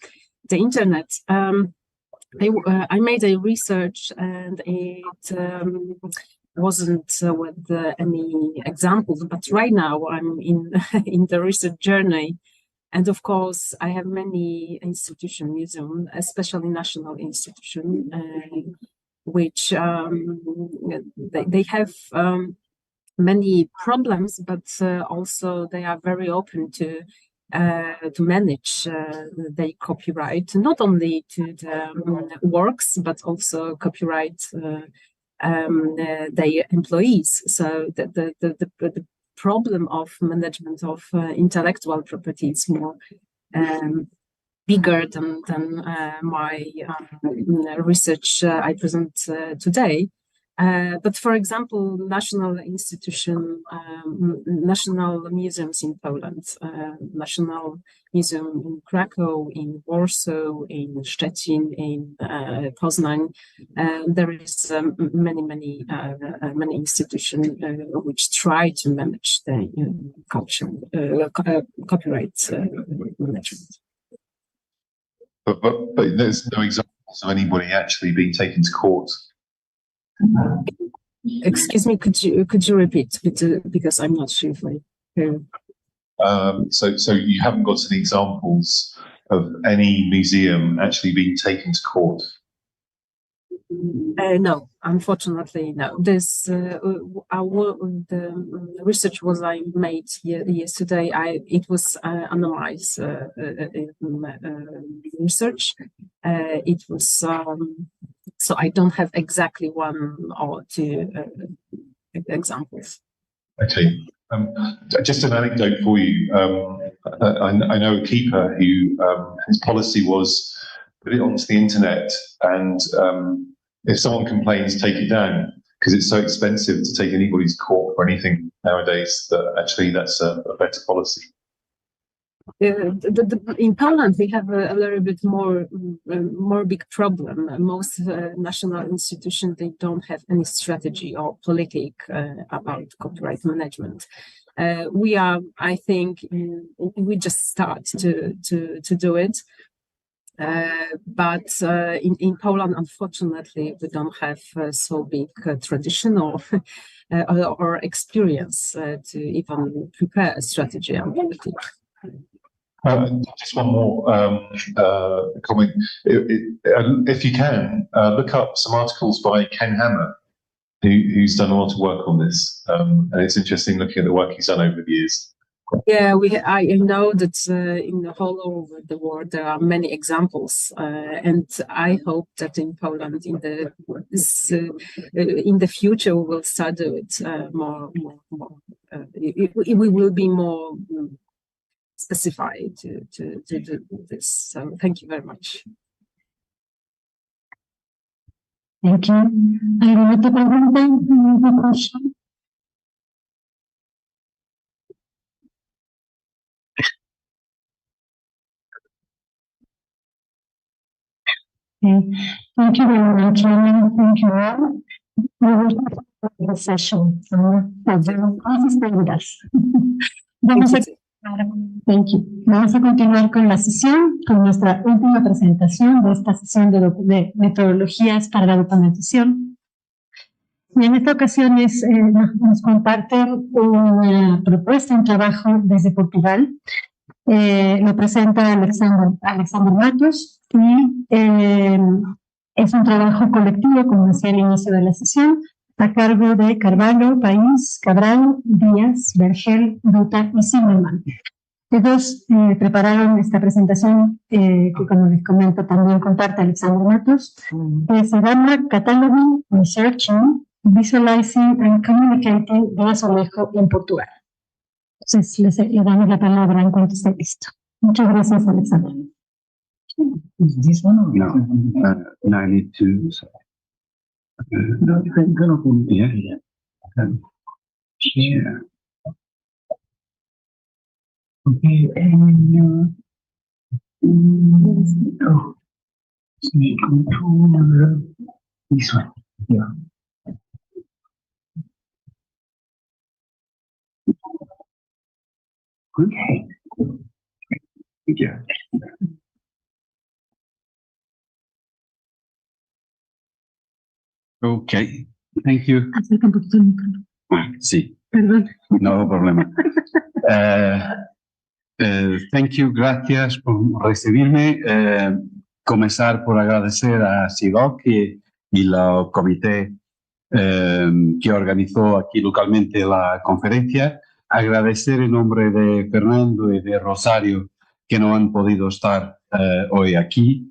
internet. I made a research and it wasn't with any examples, but right now I'm in in the research journey, and of course I have many institution museum, especially national institution, which they have many problems, but also they are very open to manage their copyright, not only to the works but also copyright their employees. So the problem of management of intellectual property is more bigger than my research I present today. But for example, national institution, national museums in Poland, National Museum in Krakow, in Warsaw, in Szczecin, in Poznań, there is many institutions which try to manage the copyright management. But there's no examples of anybody actually being taken to court. Excuse me, could you repeat, because I'm not sure if I hear. So you haven't got any examples of any museum actually being taken to court? No, unfortunately, no. This the research was I made yesterday. It was analyzed research. It was so I don't have exactly one or two examples. Okay. Just an anecdote for you. I know a keeper who his policy was put it onto the internet, and if someone complains, take it down, because it's so expensive to take anybody's court for anything nowadays that actually that's a better policy. In Poland, we have a little bit more big problem. Most national institutions, they don't have any strategy or politic about copyright management. We are, I think, we just start to do it. But in Poland, unfortunately, we don't have so big tradition or experience to even prepare a strategy on politic. Just one more comment. If you can, look up some articles by Ken Hammer, who's done a lot of work on this, and it's interesting looking at the work he's done over the years. Yeah, I know that in the whole over the world there are many examples, and I hope that in Poland in the future we will start do it more. We will be more specified to do this. So thank you very much. Thank you. ¿Alguna otra pregunta? ¿Alguna question? Okay. Thank you very much, Anna. Thank you all. We will have the session. Please stay with us. Thank you. Vamos a continuar con la sesión, con nuestra última presentación de esta sesión de metodologías para la documentación. Y en esta ocasión nos comparten una propuesta, un trabajo desde Portugal. Lo presenta Alexander Matos y es un trabajo colectivo, como decía al inicio de la sesión, a cargo de Carvalho, País, Cabral, Díaz, Vergel, Duta y Zimmerman. Ellos prepararon esta presentación que, como les comento, también comparte Alexander Matos, que se llama Cataloguing, Researching, Visualizing and Communicating the azulejo en Portugal. Entonces, le damos la palabra en cuanto esté listo. Muchas gracias, Alexander. Is this one or no? No, I need to. No, you can open. Yeah, yeah. Share. Okay, and oh, control this one. Yeah. Okay. Yeah. Okay, thank you. Acerca un poquito el micrófono. Sí, Perdón. no problema. Thank you, gracias por recibirme. Comenzar por agradecer a CIDOC y la comité que organizó aquí localmente la conferencia. Agradecer en nombre de Fernando y de Rosario que no han podido estar hoy aquí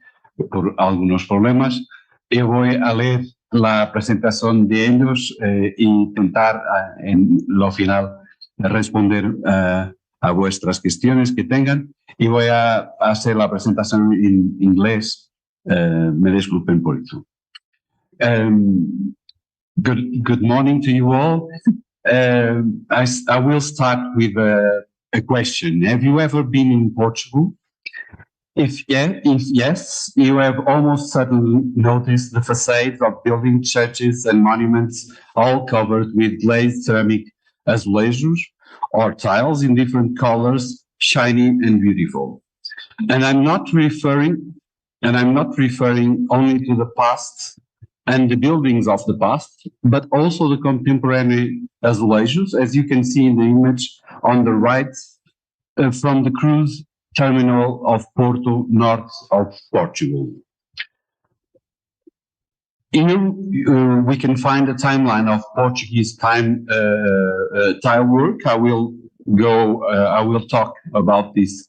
por algunos problemas. Yo voy a leer la presentación de ellos e intentar en lo final responder a vuestras cuestiones que tengan, y voy a hacer la presentación en inglés, me disculpen por eso. Good morning to you all. I will start with a question. Have you ever been in Portugal? If yes, you have almost certainly noticed the facades of buildings, churches and monuments all covered with glazed ceramic azulejos or tiles in different colors, shiny and beautiful. And I'm not referring only to the past and the buildings of the past, but also the contemporary azulejos, as you can see in the image on the right, from the cruise terminal of Porto, north of Portugal. Here we can find a timeline of Portuguese tile work. I will talk about this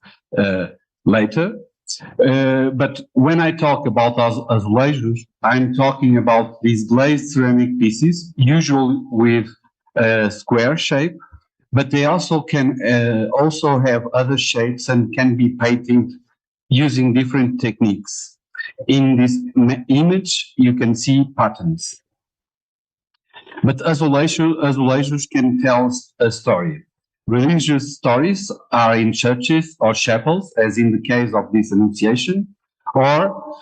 later. But when I talk about azulejos, I'm talking about these glazed ceramic pieces, usually with a square shape, but they also can also have other shapes and can be painted using different techniques. In this image, you can see patterns. But azulejos can tell a story. Religious stories are in churches or chapels, as in the case of this Annunciation, or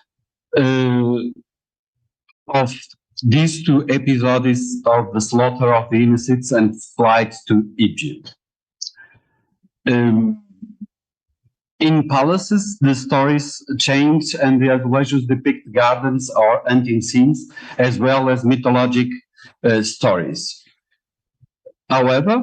of these two episodes of the slaughter of the innocents and flight to Egypt. In palaces, the stories change and the azulejos depict gardens or hunting scenes, as well as mythologic stories. However,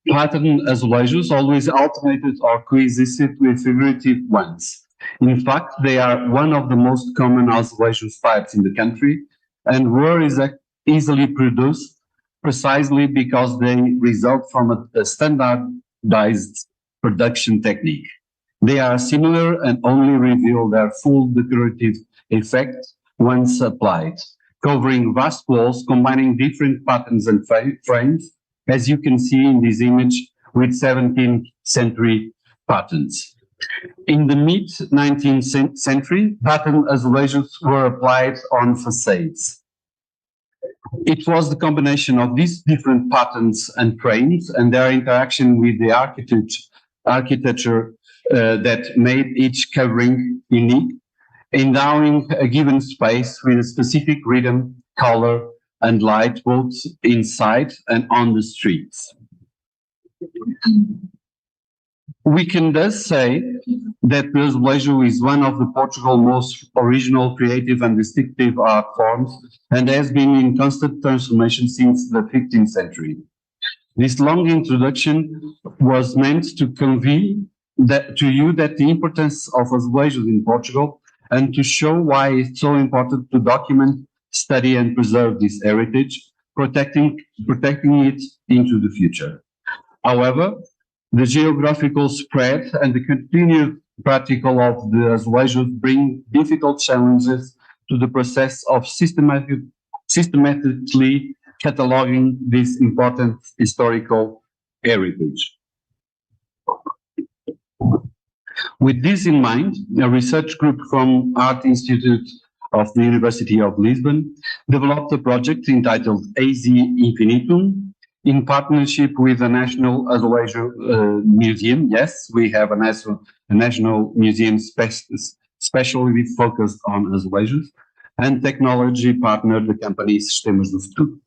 pattern azulejos always alternated or coexisted with figurative ones. In fact, they are one of the most common azulejos types in the country and were easily produced precisely because they result from a standardized production technique. They are similar and only reveal their full decorative effect once applied, covering vast walls, combining different patterns and frames, as you can see in this image with 17th century patterns. In the mid-19th century, pattern azulejos were applied on facades. It was the combination of these different patterns and frames and their interaction with the architecture that made each covering unique, endowing a given space with a specific rhythm, color, and light both inside and on the streets. We can thus say that the azulejo is one of the Portugal's most original, creative, and distinctive art forms, and has been in constant transformation since the 15th century. This long introduction was meant to convey to you that the importance of azulejos in Portugal, and to show why it's so important to document, study, and preserve this heritage, protecting it into the future. However, The geographical spread and the continued practical of the azulejos bring difficult challenges to the process of systematically cataloging this important historical heritage. With this in mind, a research group from Art Institute of the University of Lisbon developed a project entitled AZ Infinitum in partnership with the National Azulejo Museum. Yes, we have a national museum specially focused on azulejos, and technology partner, the company Sistemas do Futuro.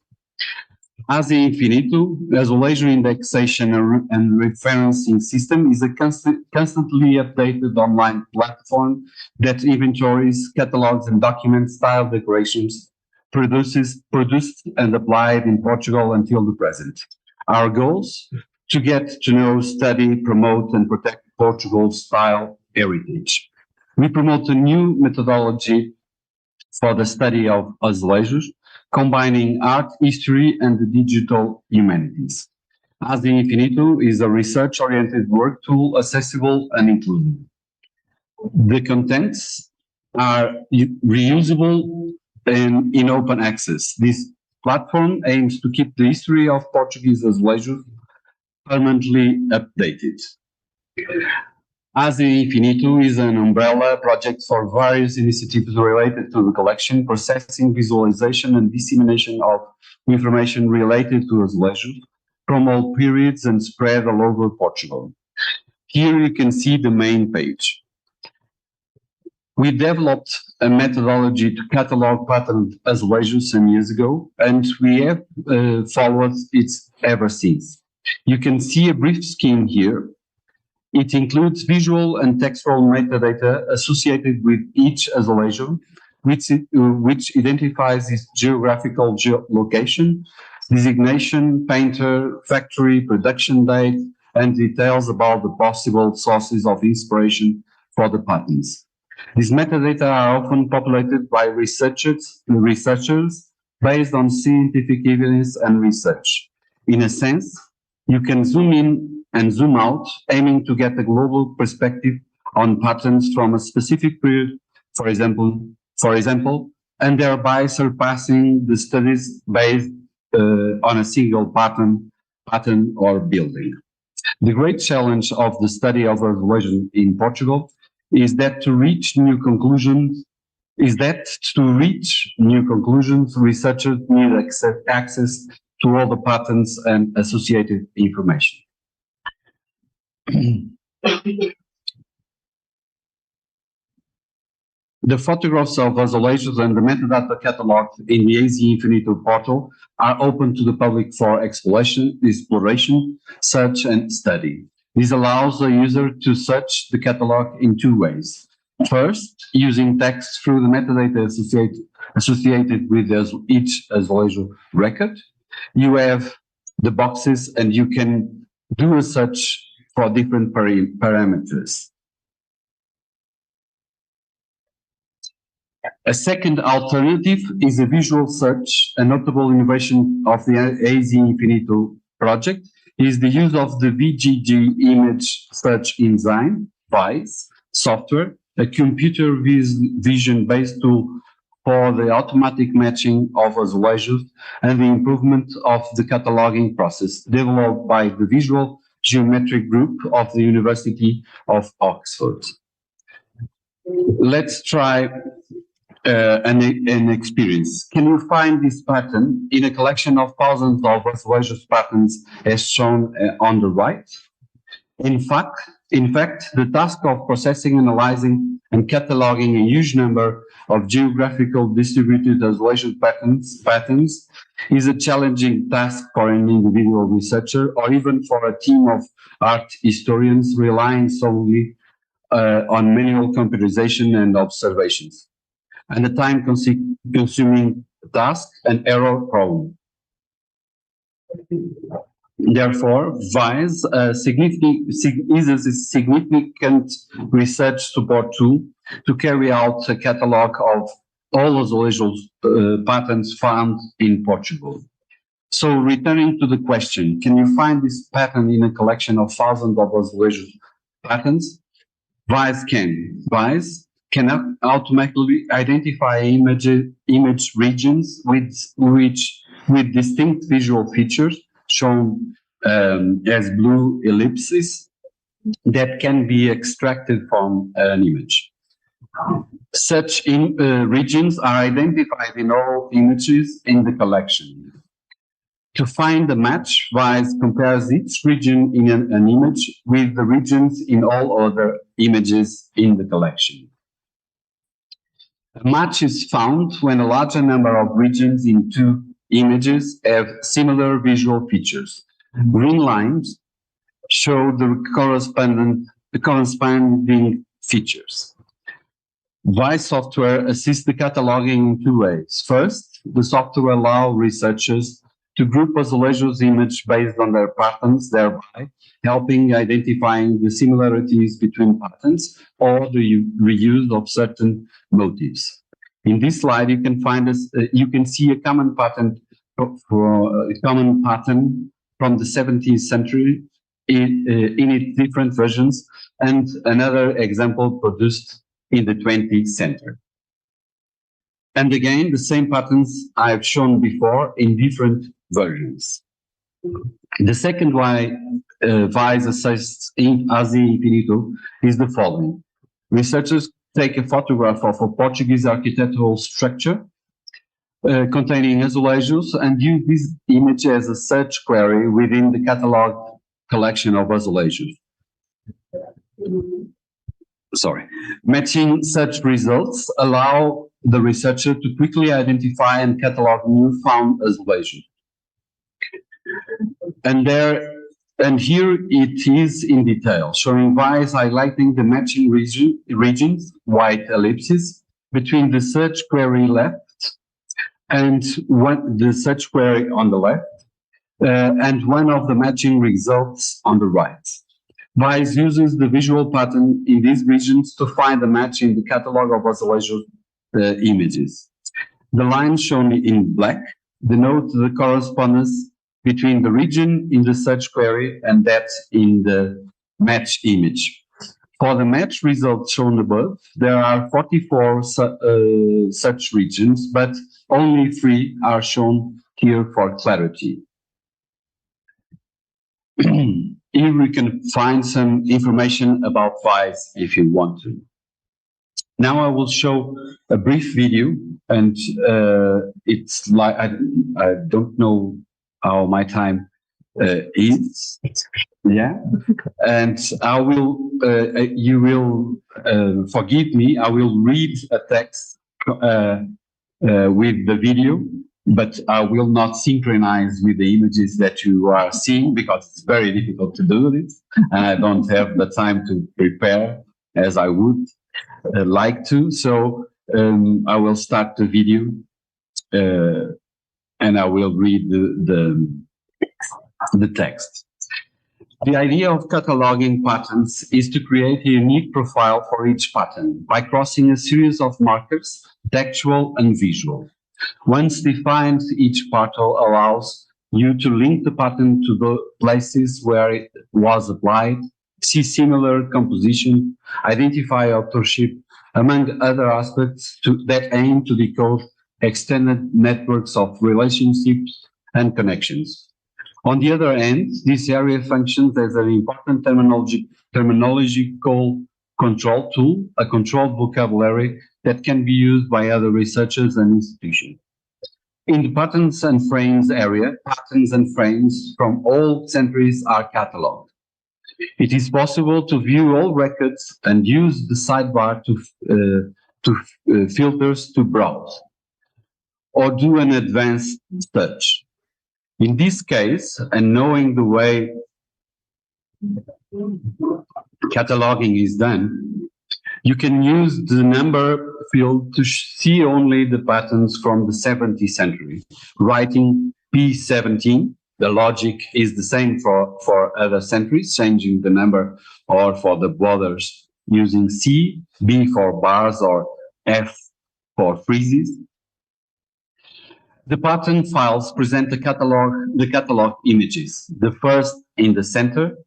AZ Infinito, Azulejo Indexation and Referencing System, is a constantly updated online platform that inventories, catalogs, and documents style decorations produced and applied in Portugal until the present. Our goals: to get to know, study, promote, and protect Portugal's style heritage. We promote a new methodology for the study of azulejos, combining art, history, and the digital humanities. AZ Infinito is a research-oriented work tool, accessible and inclusive. The contents are reusable and in open access. This platform aims to keep the history of Portuguese azulejos permanently updated. AZ Infinito is an umbrella project for various initiatives related to the collection, processing, visualization, and dissemination of information related to azulejos from all periods and spread all over Portugal. Here you can see the main page. We developed a methodology to catalog patterned azulejos some years ago, and we have followed it ever since. You can see a brief scheme here. It includes visual and textual metadata associated with each azulejo, which identifies its geographical location, designation, painter, factory, production date, and details about the possible sources of inspiration for the patterns. These metadata are often populated by researchers based on scientific evidence and research. In a sense, you can zoom in and zoom out, aiming to get a global perspective on patterns from a specific period, for example, and thereby surpassing the studies based on a single pattern or building. The great challenge of the study of azulejos in Portugal is that to reach new conclusions, researchers need access to all the patterns and associated information. The photographs of azulejos and the metadata cataloged in the AZ Infinito portal are open to the public for exploration, search, and study. This allows the user to search the catalog in two ways. First, using text through the metadata associated with each azulejo record. You have the boxes and you can do a search for different parameters. A second alternative is a visual search. A notable innovation of the AZ Infinito project is the use of the VGG image search engine, VISE, software, a computer vision-based tool for the automatic matching of azulejos and the improvement of the cataloging process, developed by the Visual Geometric Group of the University of Oxford. Let's try an experience. Can you find this pattern in a collection of thousands of azulejos patterns as shown on the right? In fact, the task of processing, analyzing, and cataloging a huge number of geographical distributed azulejo patterns is a challenging task for an individual researcher or even for a team of art historians relying solely on manual computerization and observations, and a time-consuming task and error problem. Therefore, VISE is a significant research support tool to carry out a catalog of all azulejo patterns found in Portugal. So returning to the question, can you find this pattern in a collection of thousands of azulejo patterns? VAIS can. VAIS can automatically identify image regions with distinct visual features shown as blue ellipses that can be extracted from an image. Such regions are identified in all images in the collection. To find a match, VAIS compares each region in an image with the regions in all other images in the collection. A match is found when a larger number of regions in two images have similar visual features. Green lines show the corresponding features. VAIS software assists the cataloging in two ways. First, the software allows researchers to group azulejos image based on their patterns, thereby helping identifying the similarities between patterns or the reuse of certain motifs. In this slide, you can find you can see a common pattern from the 17th century in its different versions, and another example produced in the 20th century. And again, the same patterns I've shown before in different versions. The second way VAIS assists in AZ Infinito is the following. Researchers take a photograph of a Portuguese architectural structure containing azulejos and use this image as a search query within the catalog collection of azulejos. Matching such results allow the researcher to quickly identify and catalog new found azulejos. And here it is in detail, showing VAIS highlighting the matching regions, white ellipses, between the search query left and the search query on the left, and one of the matching results on the right. VAIS uses the visual pattern in these regions to find a match in the catalog of azulejo images. The lines shown in black denote the correspondence between the region in the search query and that in the match image. For the match results shown above, there are 44 such regions, but only 3 are shown here for clarity. Here we can find some information about VAIS if you want to. Now I will show a brief video, and it's like I don't know how my time is. Yeah, and I will. You will forgive me. I will read a text with the video, but I will not synchronize with the images that you are seeing because it's very difficult to do this, and I don't have the time to prepare as I would like to. So I will start the video and I will read the text. The idea of cataloging patterns is to create a unique profile for each pattern by crossing a series of markers, textual and visual. Once defined, each pattern allows you to link the pattern to the places where it was applied, see similar composition, identify authorship, among other aspects that aim to decode extended networks of relationships and connections. On the other hand, this area functions as an important terminological control tool, a controlled vocabulary that can be used by other researchers and institutions. In the patterns and frames area, patterns and frames from all centuries are catalogued. It is possible to view all records and use the sidebar to filters to browse, or do an advanced search. In this case, and knowing the way cataloging is done, you can use the number field to see only the patterns from the 17th century, writing P17. The logic is the same for other centuries, changing the number, or for the borders, using C, B for bars, or F for friezes. The pattern files present the catalog images. The first in the center,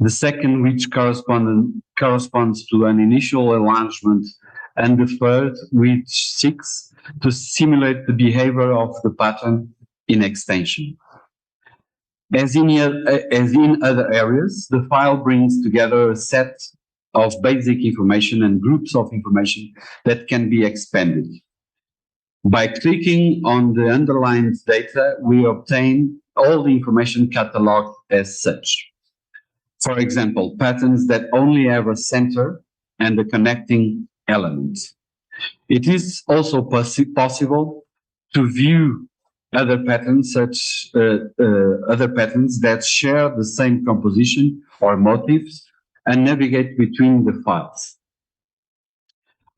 the second which corresponds to an initial enlargement, and the third which seeks to simulate the behavior of the pattern in extension. As in other areas, the file brings together a set of basic information and groups of information that can be expanded. By clicking on the underlined data, we obtain all the information cataloged as such. For example, patterns that only have a center and a connecting element. It is also possible to view other patterns that share the same composition or motifs and navigate between the files.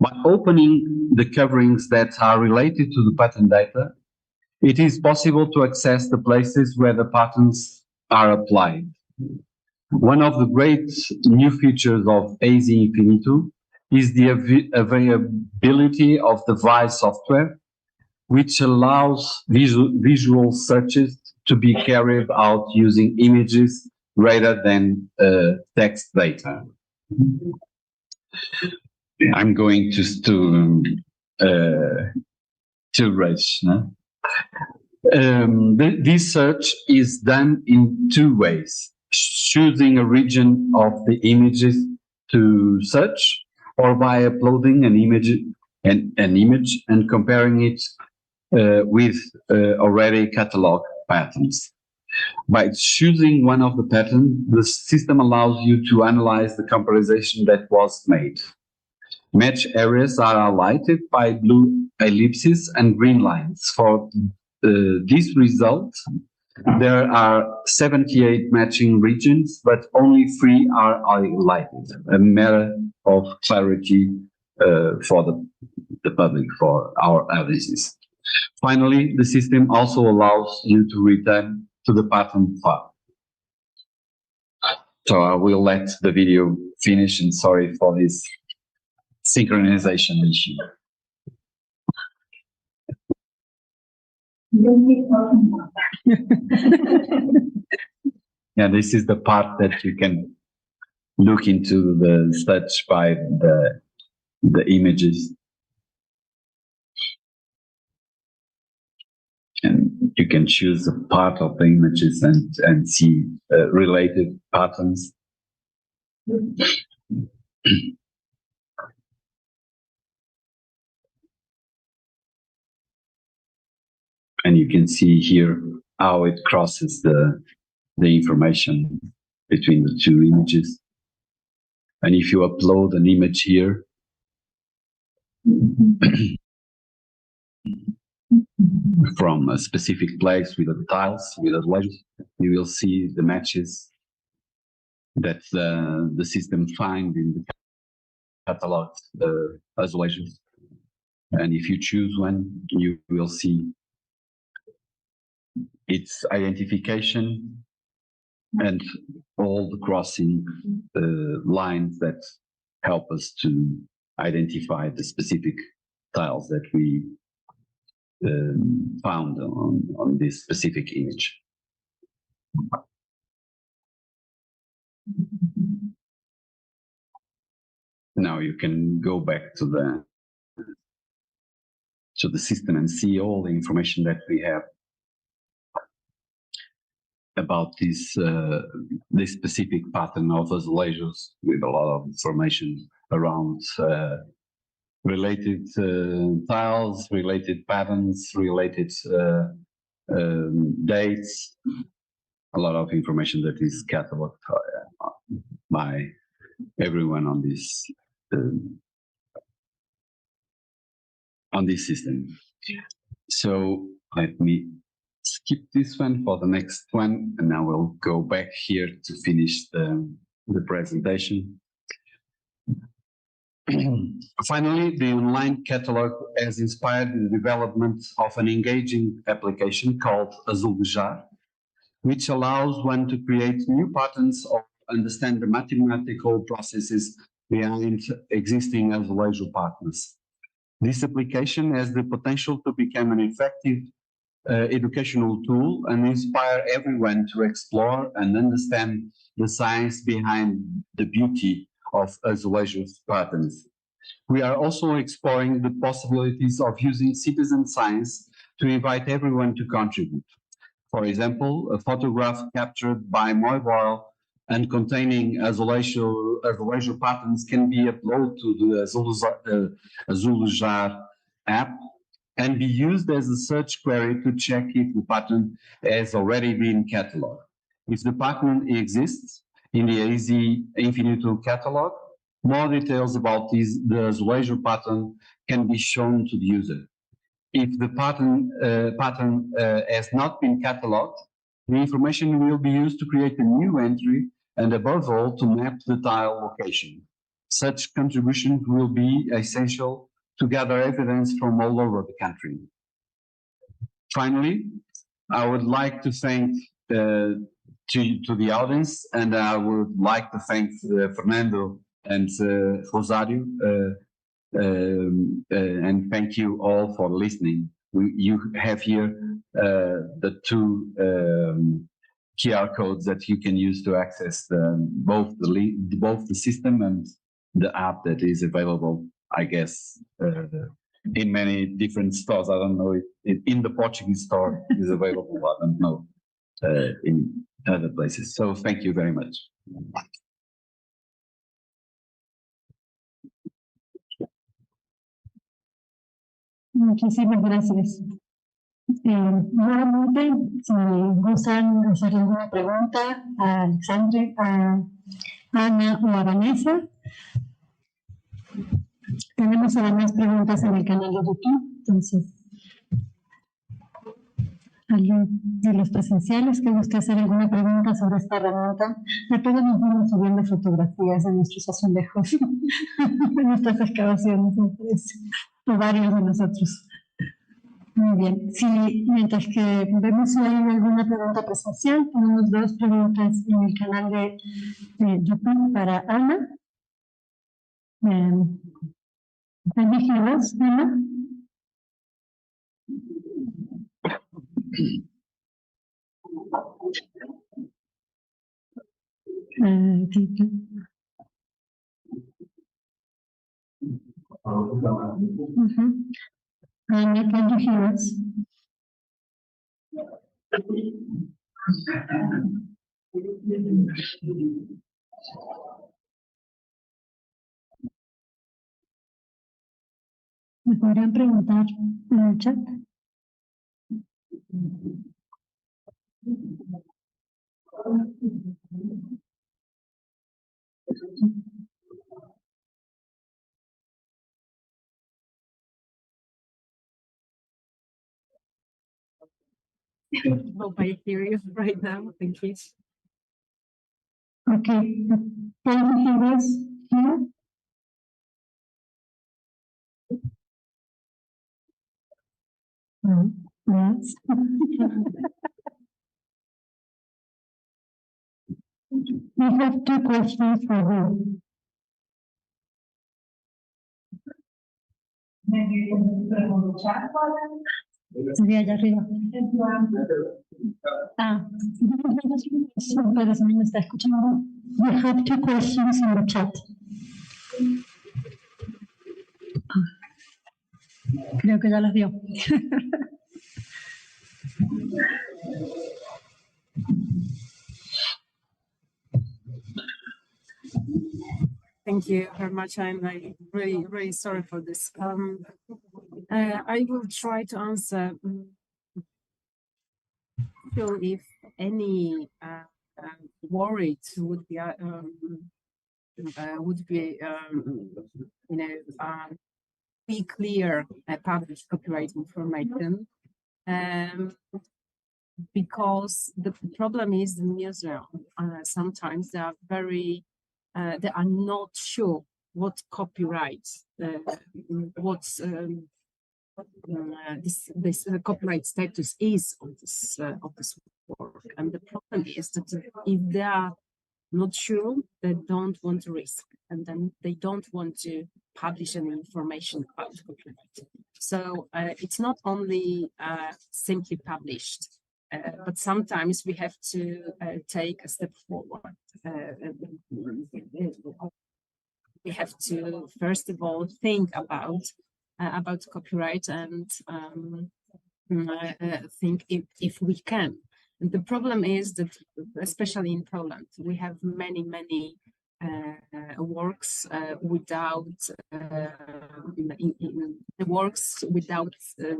By opening the coverings that are related to the pattern data, it is possible to access the places where the patterns are applied. One of the great new features of AZ Infinitum is the availability of the VAI software, which allows visual searches to be carried out using images rather than text data. I'm going to raise. No? This search is done in two ways: choosing a region of the images to search, or by uploading an image and comparing it with already cataloged patterns. By choosing one of the patterns, the system allows you to analyze the comparison that was made. Match areas are highlighted by blue ellipses and green lines. For this result, there are 78 matching regions, but only 3 are highlighted, a matter of clarity for the public, for our analysis. Finally, the system also allows you to return to the pattern file. So I will let the video finish, and sorry for this synchronization issue. Yeah, this is the part that you can look into the search by the images. And you can choose a part of the images and see related patterns. And you can see here how it crosses the information between the two images. And if you upload an image here, from a specific place with the tiles, with the layers, you will see the matches that the system finds in the catalog isolations. And if you choose one, you will see its identification and all the crossing lines that help us to identify the specific tiles that we found on this specific image. Now you can go back to the system and see all the information that we have about this specific pattern of azulejos, with a lot of information around related tiles, related patterns, related dates, a lot of information that is cataloged by everyone on this system. So let me skip this one for the next one, and I will go back here to finish the presentation. Finally, the online catalog has inspired the development of an engaging application called Azulejar, which allows one to create new patterns or understand the mathematical processes behind existing azulejo patterns. This application has the potential to become an effective educational tool and inspire everyone to explore and understand the science behind the beauty of azulejo patterns. We are also exploring the possibilities of using citizen science to invite everyone to contribute. For example, a photograph captured by mobile and containing azulejo patterns can be uploaded to the Azulejar app and be used as a search query to check if the pattern has already been cataloged. If the pattern exists in the AZ Infinito catalog, more details about the azulejo pattern can be shown to the user. If the pattern has not been cataloged, the information will be used to create a new entry and above all to map the tile location. Such contributions will be essential to gather evidence from all over the country. Finally, I would like to thank to the audience, and I would like to thank Fernando and Rosario, and thank you all for listening. You have here the two QR codes that you can use to access both the system and the app that is available, I guess, in many different stores. I don't know if in the Portuguese store is available. I don't know in other places. So thank you very much. Muchísimas gracias. Nuevamente, si gustan hacer alguna pregunta a Alexandre, a Ana o a Vanessa. Tenemos además preguntas en el canal de YouTube, entonces, alguien de los presenciales que guste hacer alguna pregunta sobre esta herramienta, le podemos ir subiendo fotografías de nuestros azulejos, de nuestras excavaciones, me parece, o varios de nosotros. Muy bien, sí, mientras que vemos si hay alguna pregunta presencial, tenemos dos preguntas en el canal de YouTube para Ana. Elígelas, Ana. Ana, can you hear us? ¿Me podrían preguntar en el chat? Hope I hear you right now. Thank you. Okay. Can you hear us here? Yes. We have two questions for you. Sería allá arriba. Pero si no me está escuchando. We have two questions in the chat. Creo que ya las dio. Thank you very much. I'm really, really sorry for this. I will try to answer. So if any worried would be be clear published copyright information, because the problem is the museum. Sometimes they are very they are not sure what copyright, what's this copyright status is of this work, and the problem is that if they are not sure, they don't want to risk, and then they don't want to publish any information about copyright. So it's not only simply published, but sometimes we have to take a step forward. We have to, first of all, think about copyright and think if we can. And the problem is that, especially in Poland, we have many works without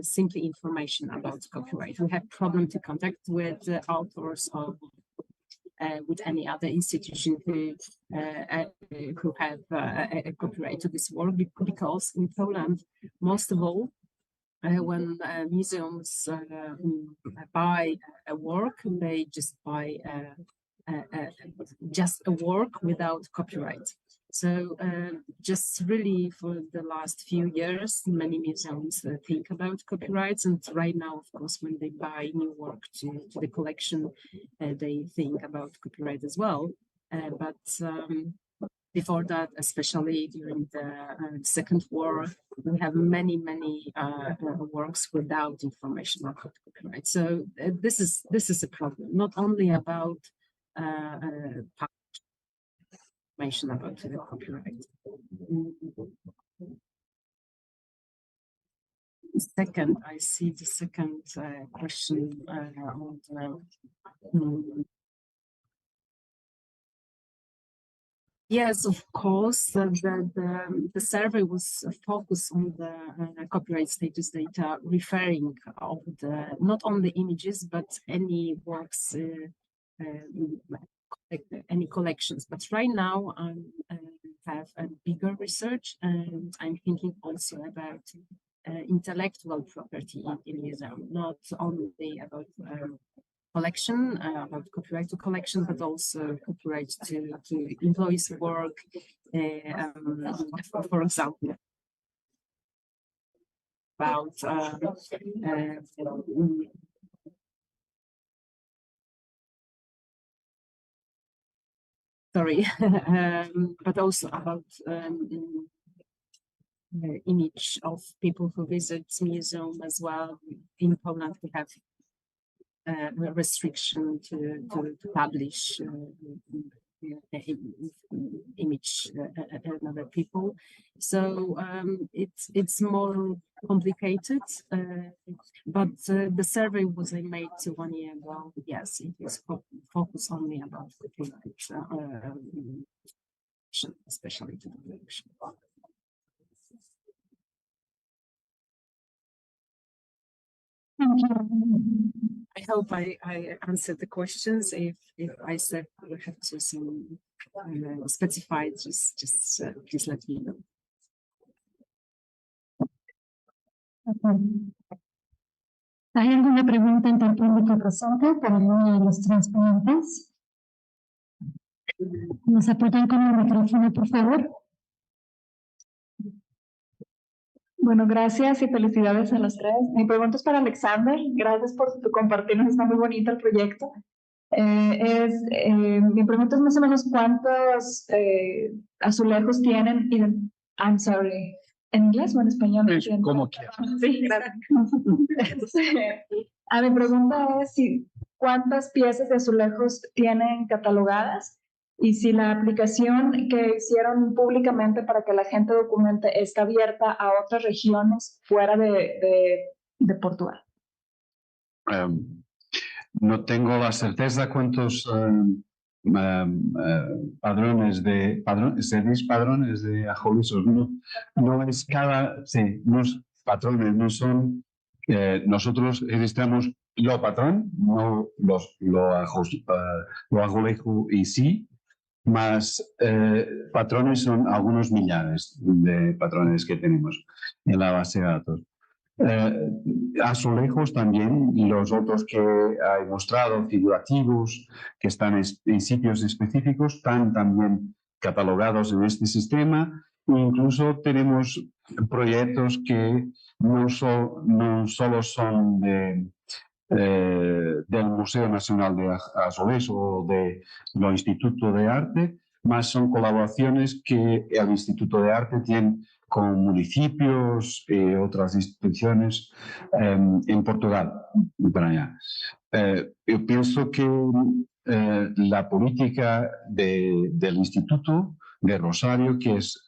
simply information about copyright. We have problem to contact with the authors or with any other institution who have a copyright to this work, because in Poland, most of all, when museums buy a work, they just buy just a work without copyright. So just really for the last few years, many museums think about copyrights, and right now, of course, when they buy new work to the collection, they think about copyright as well. But before that, especially during the Second War, we have many works without information about copyright. So this is a problem, not only about information about the copyright. Second, I see the second question on the. Yes, of course. The survey was focused on the copyright status data, referring of the not only images but any works, any collections. But right now, I have a bigger research, and I'm thinking also about intellectual property in museum, not only about collection, about copyright to collection, but also copyright to employees' work, for example, about sorry, but also about the image of people who visit museum as well. In Poland, we have restriction to publish image other people, so it's more complicated. But the survey was made 1 year ago. Yes, it was focused only about copyright, especially to the collection. Thank you. I hope I answered the questions. If I said we have to specify, just please let me know. ¿Hay alguna pregunta entre el público presente para alguno de los tres ponentes? ¿Nos apoyan con el micrófono, por favor? Bueno, gracias y felicidades a los tres. Mi pregunta es para Alexander. Gracias por tu compartirnos, está muy bonito el proyecto. Mi pregunta es más o menos cuántos azulejos tienen. I'm sorry, ¿en inglés o en español? Como quieras. Sí, gracias. Mi pregunta es cuántas piezas de azulejos tienen catalogadas y si la aplicación que hicieron públicamente para que la gente documente está abierta a otras regiones fuera de Portugal. No tengo la certeza cuántos padrones de ajolizos, no es cada, sí, los patrones no son, nosotros registramos lo patrón, no lo azulejo y sí, más patrones son algunos millares de patrones que tenemos en la base de datos. Azulejos también, y los otros que he mostrado, figurativos, que están en sitios específicos, están también catalogados en este sistema. Incluso tenemos proyectos que no solo son del Museo Nacional de Azulejo o del Instituto de Arte, más son colaboraciones que el Instituto de Arte tiene con municipios y otras instituciones en Portugal. Para allá. Yo pienso que la política del Instituto de Rosario, que es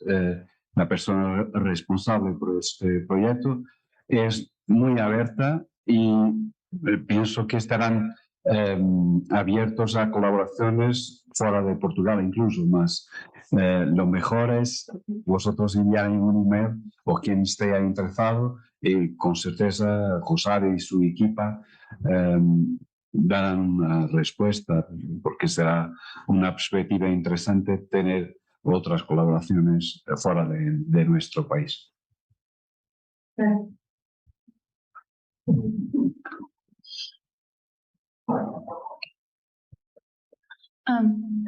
la persona responsable por este proyecto, es muy abierta y pienso que estarán abiertos a colaboraciones fuera de Portugal incluso, más lo mejor es vosotros enviar un email o quien esté interesado y con certeza Rosario y su equipa darán una respuesta porque será una perspectiva interesante tener otras colaboraciones fuera de nuestro país.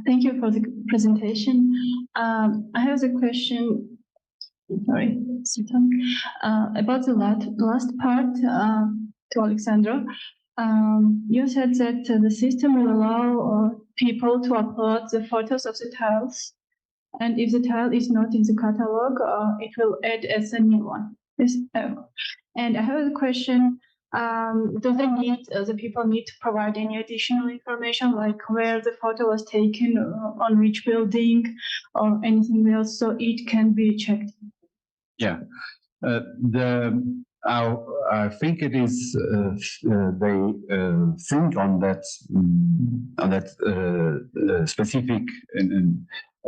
Thank you for the presentation. I have a question, sorry, about the last part to Alexandra. You said that the system will allow people to upload the photos of the tiles, and if the tile is not in the catalog, it will add as a new one. And I have a question. Do they need, the people need to provide any additional information, like where the photo was taken, on which building, or anything else, so it can be checked? Yeah, I think it is they think on that specific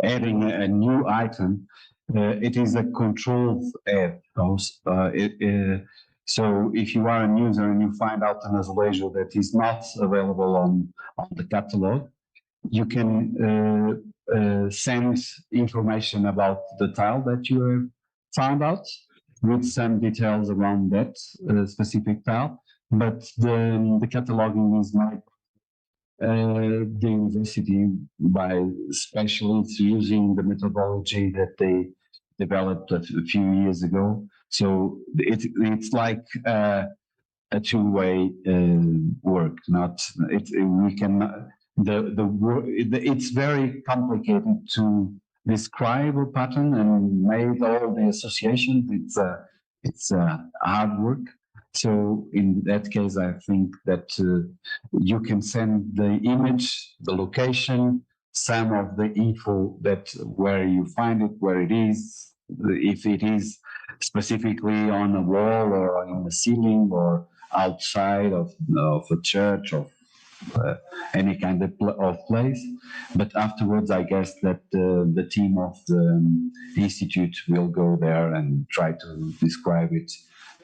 adding a new item. It is a controlled add. So if you are a user and you find out an azulejo that is not available on the catalog, you can send information about the tile that you have found out with some details around that specific tile. But the cataloging is made the university by specialists using the methodology that they developed a few years ago. So it's like a two-way work. It's very complicated to describe a pattern and make all the associations. It's hard work. So in that case, I think that you can send the image, the location, some of the info that where you find it, where it is, if it is specifically on a wall or in the ceiling or outside of a church or any kind of place. But afterwards, I guess that the team of the institute will go there and try to describe it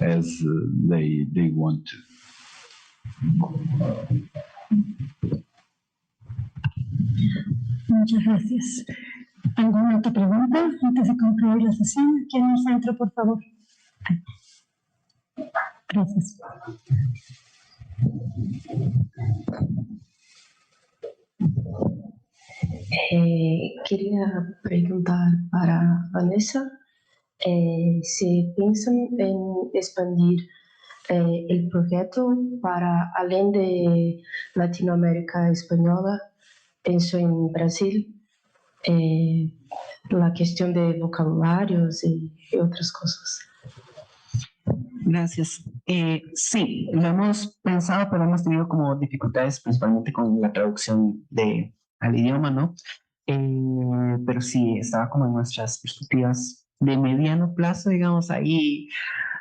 as they want to. Muchas gracias. ¿Alguna otra pregunta antes de concluir la sesión? Aquí en el centro, por favor. Gracias. Quería preguntar para Vanessa si piensan en expandir el proyecto para, além de Latinoamérica española, pienso en Brasil, la cuestión de vocabularios y otras cosas. Gracias. Sí, lo hemos pensado, pero hemos tenido como dificultades principalmente con la traducción al idioma, ¿no? Pero sí, estaba como en nuestras perspectivas de mediano plazo, digamos, ahí.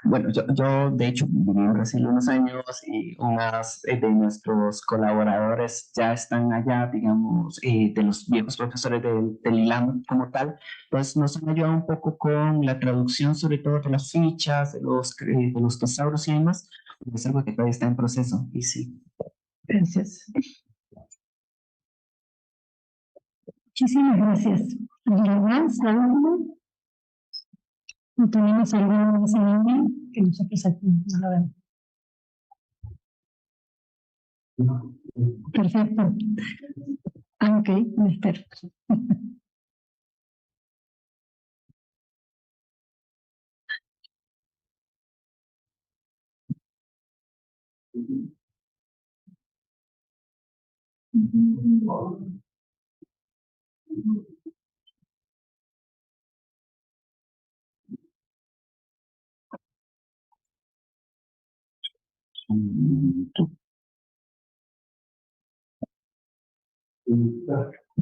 Bueno, yo de hecho viví en Brasil unos años y unas de nuestros colaboradores ya están allá, digamos, de los viejos profesores del ILAM como tal. Entonces nos han ayudado un poco con la traducción, sobre todo de las fichas, de los tesauros y demás. Es algo que todavía está en proceso y sí. Gracias. Muchísimas gracias. ¿Alguien más? ¿No tenemos alguna más en línea? Que nosotros aquí no la vemos. Perfecto. Ok, me espero.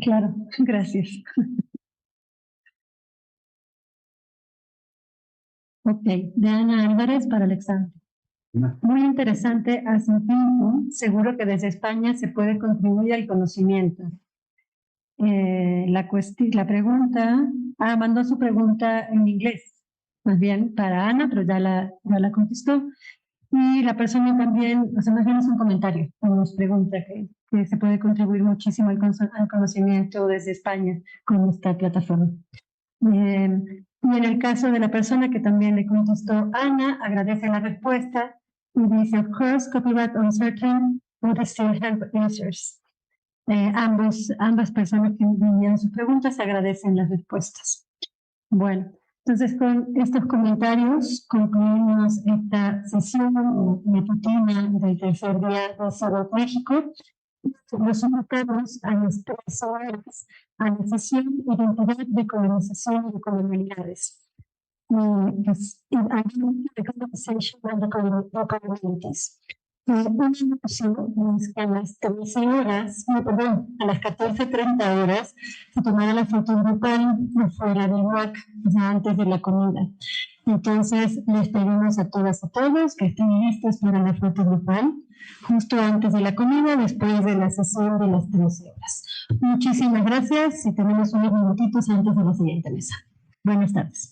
Claro, gracias. Ok, de Ana Álvarez para Alexandra. Muy interesante, hace un tiempo, seguro que desde España se puede contribuir al conocimiento. La pregunta, mandó su pregunta en inglés, más bien para Ana, pero ya la contestó. Y la persona también, o sea, más bien es un comentario, nos pregunta que se puede contribuir muchísimo al conocimiento desde España con esta plataforma. Y en el caso de la persona que también le contestó Ana, agradece la respuesta y dice, of course, copyright uncertain, but I still have answers. Ambas personas que envían sus preguntas agradecen las respuestas. Bueno, entonces con estos comentarios concluimos esta sesión matutina del tercer día de CIDOC México. Los invitamos a las 3 horas a la sesión Identidad de colonización y de colonialidades. Conversation and the communities. Una noción es que a las 13 horas, a las 14:30 horas, se tomará la foto grupal fuera del MAC, ya antes de la comida. Entonces, les pedimos a todas y todos que estén listos para la foto grupal, justo antes de la comida, después de la sesión de las 13 horas. Muchísimas gracias y tenemos unos minutitos antes de la siguiente mesa. Buenas tardes.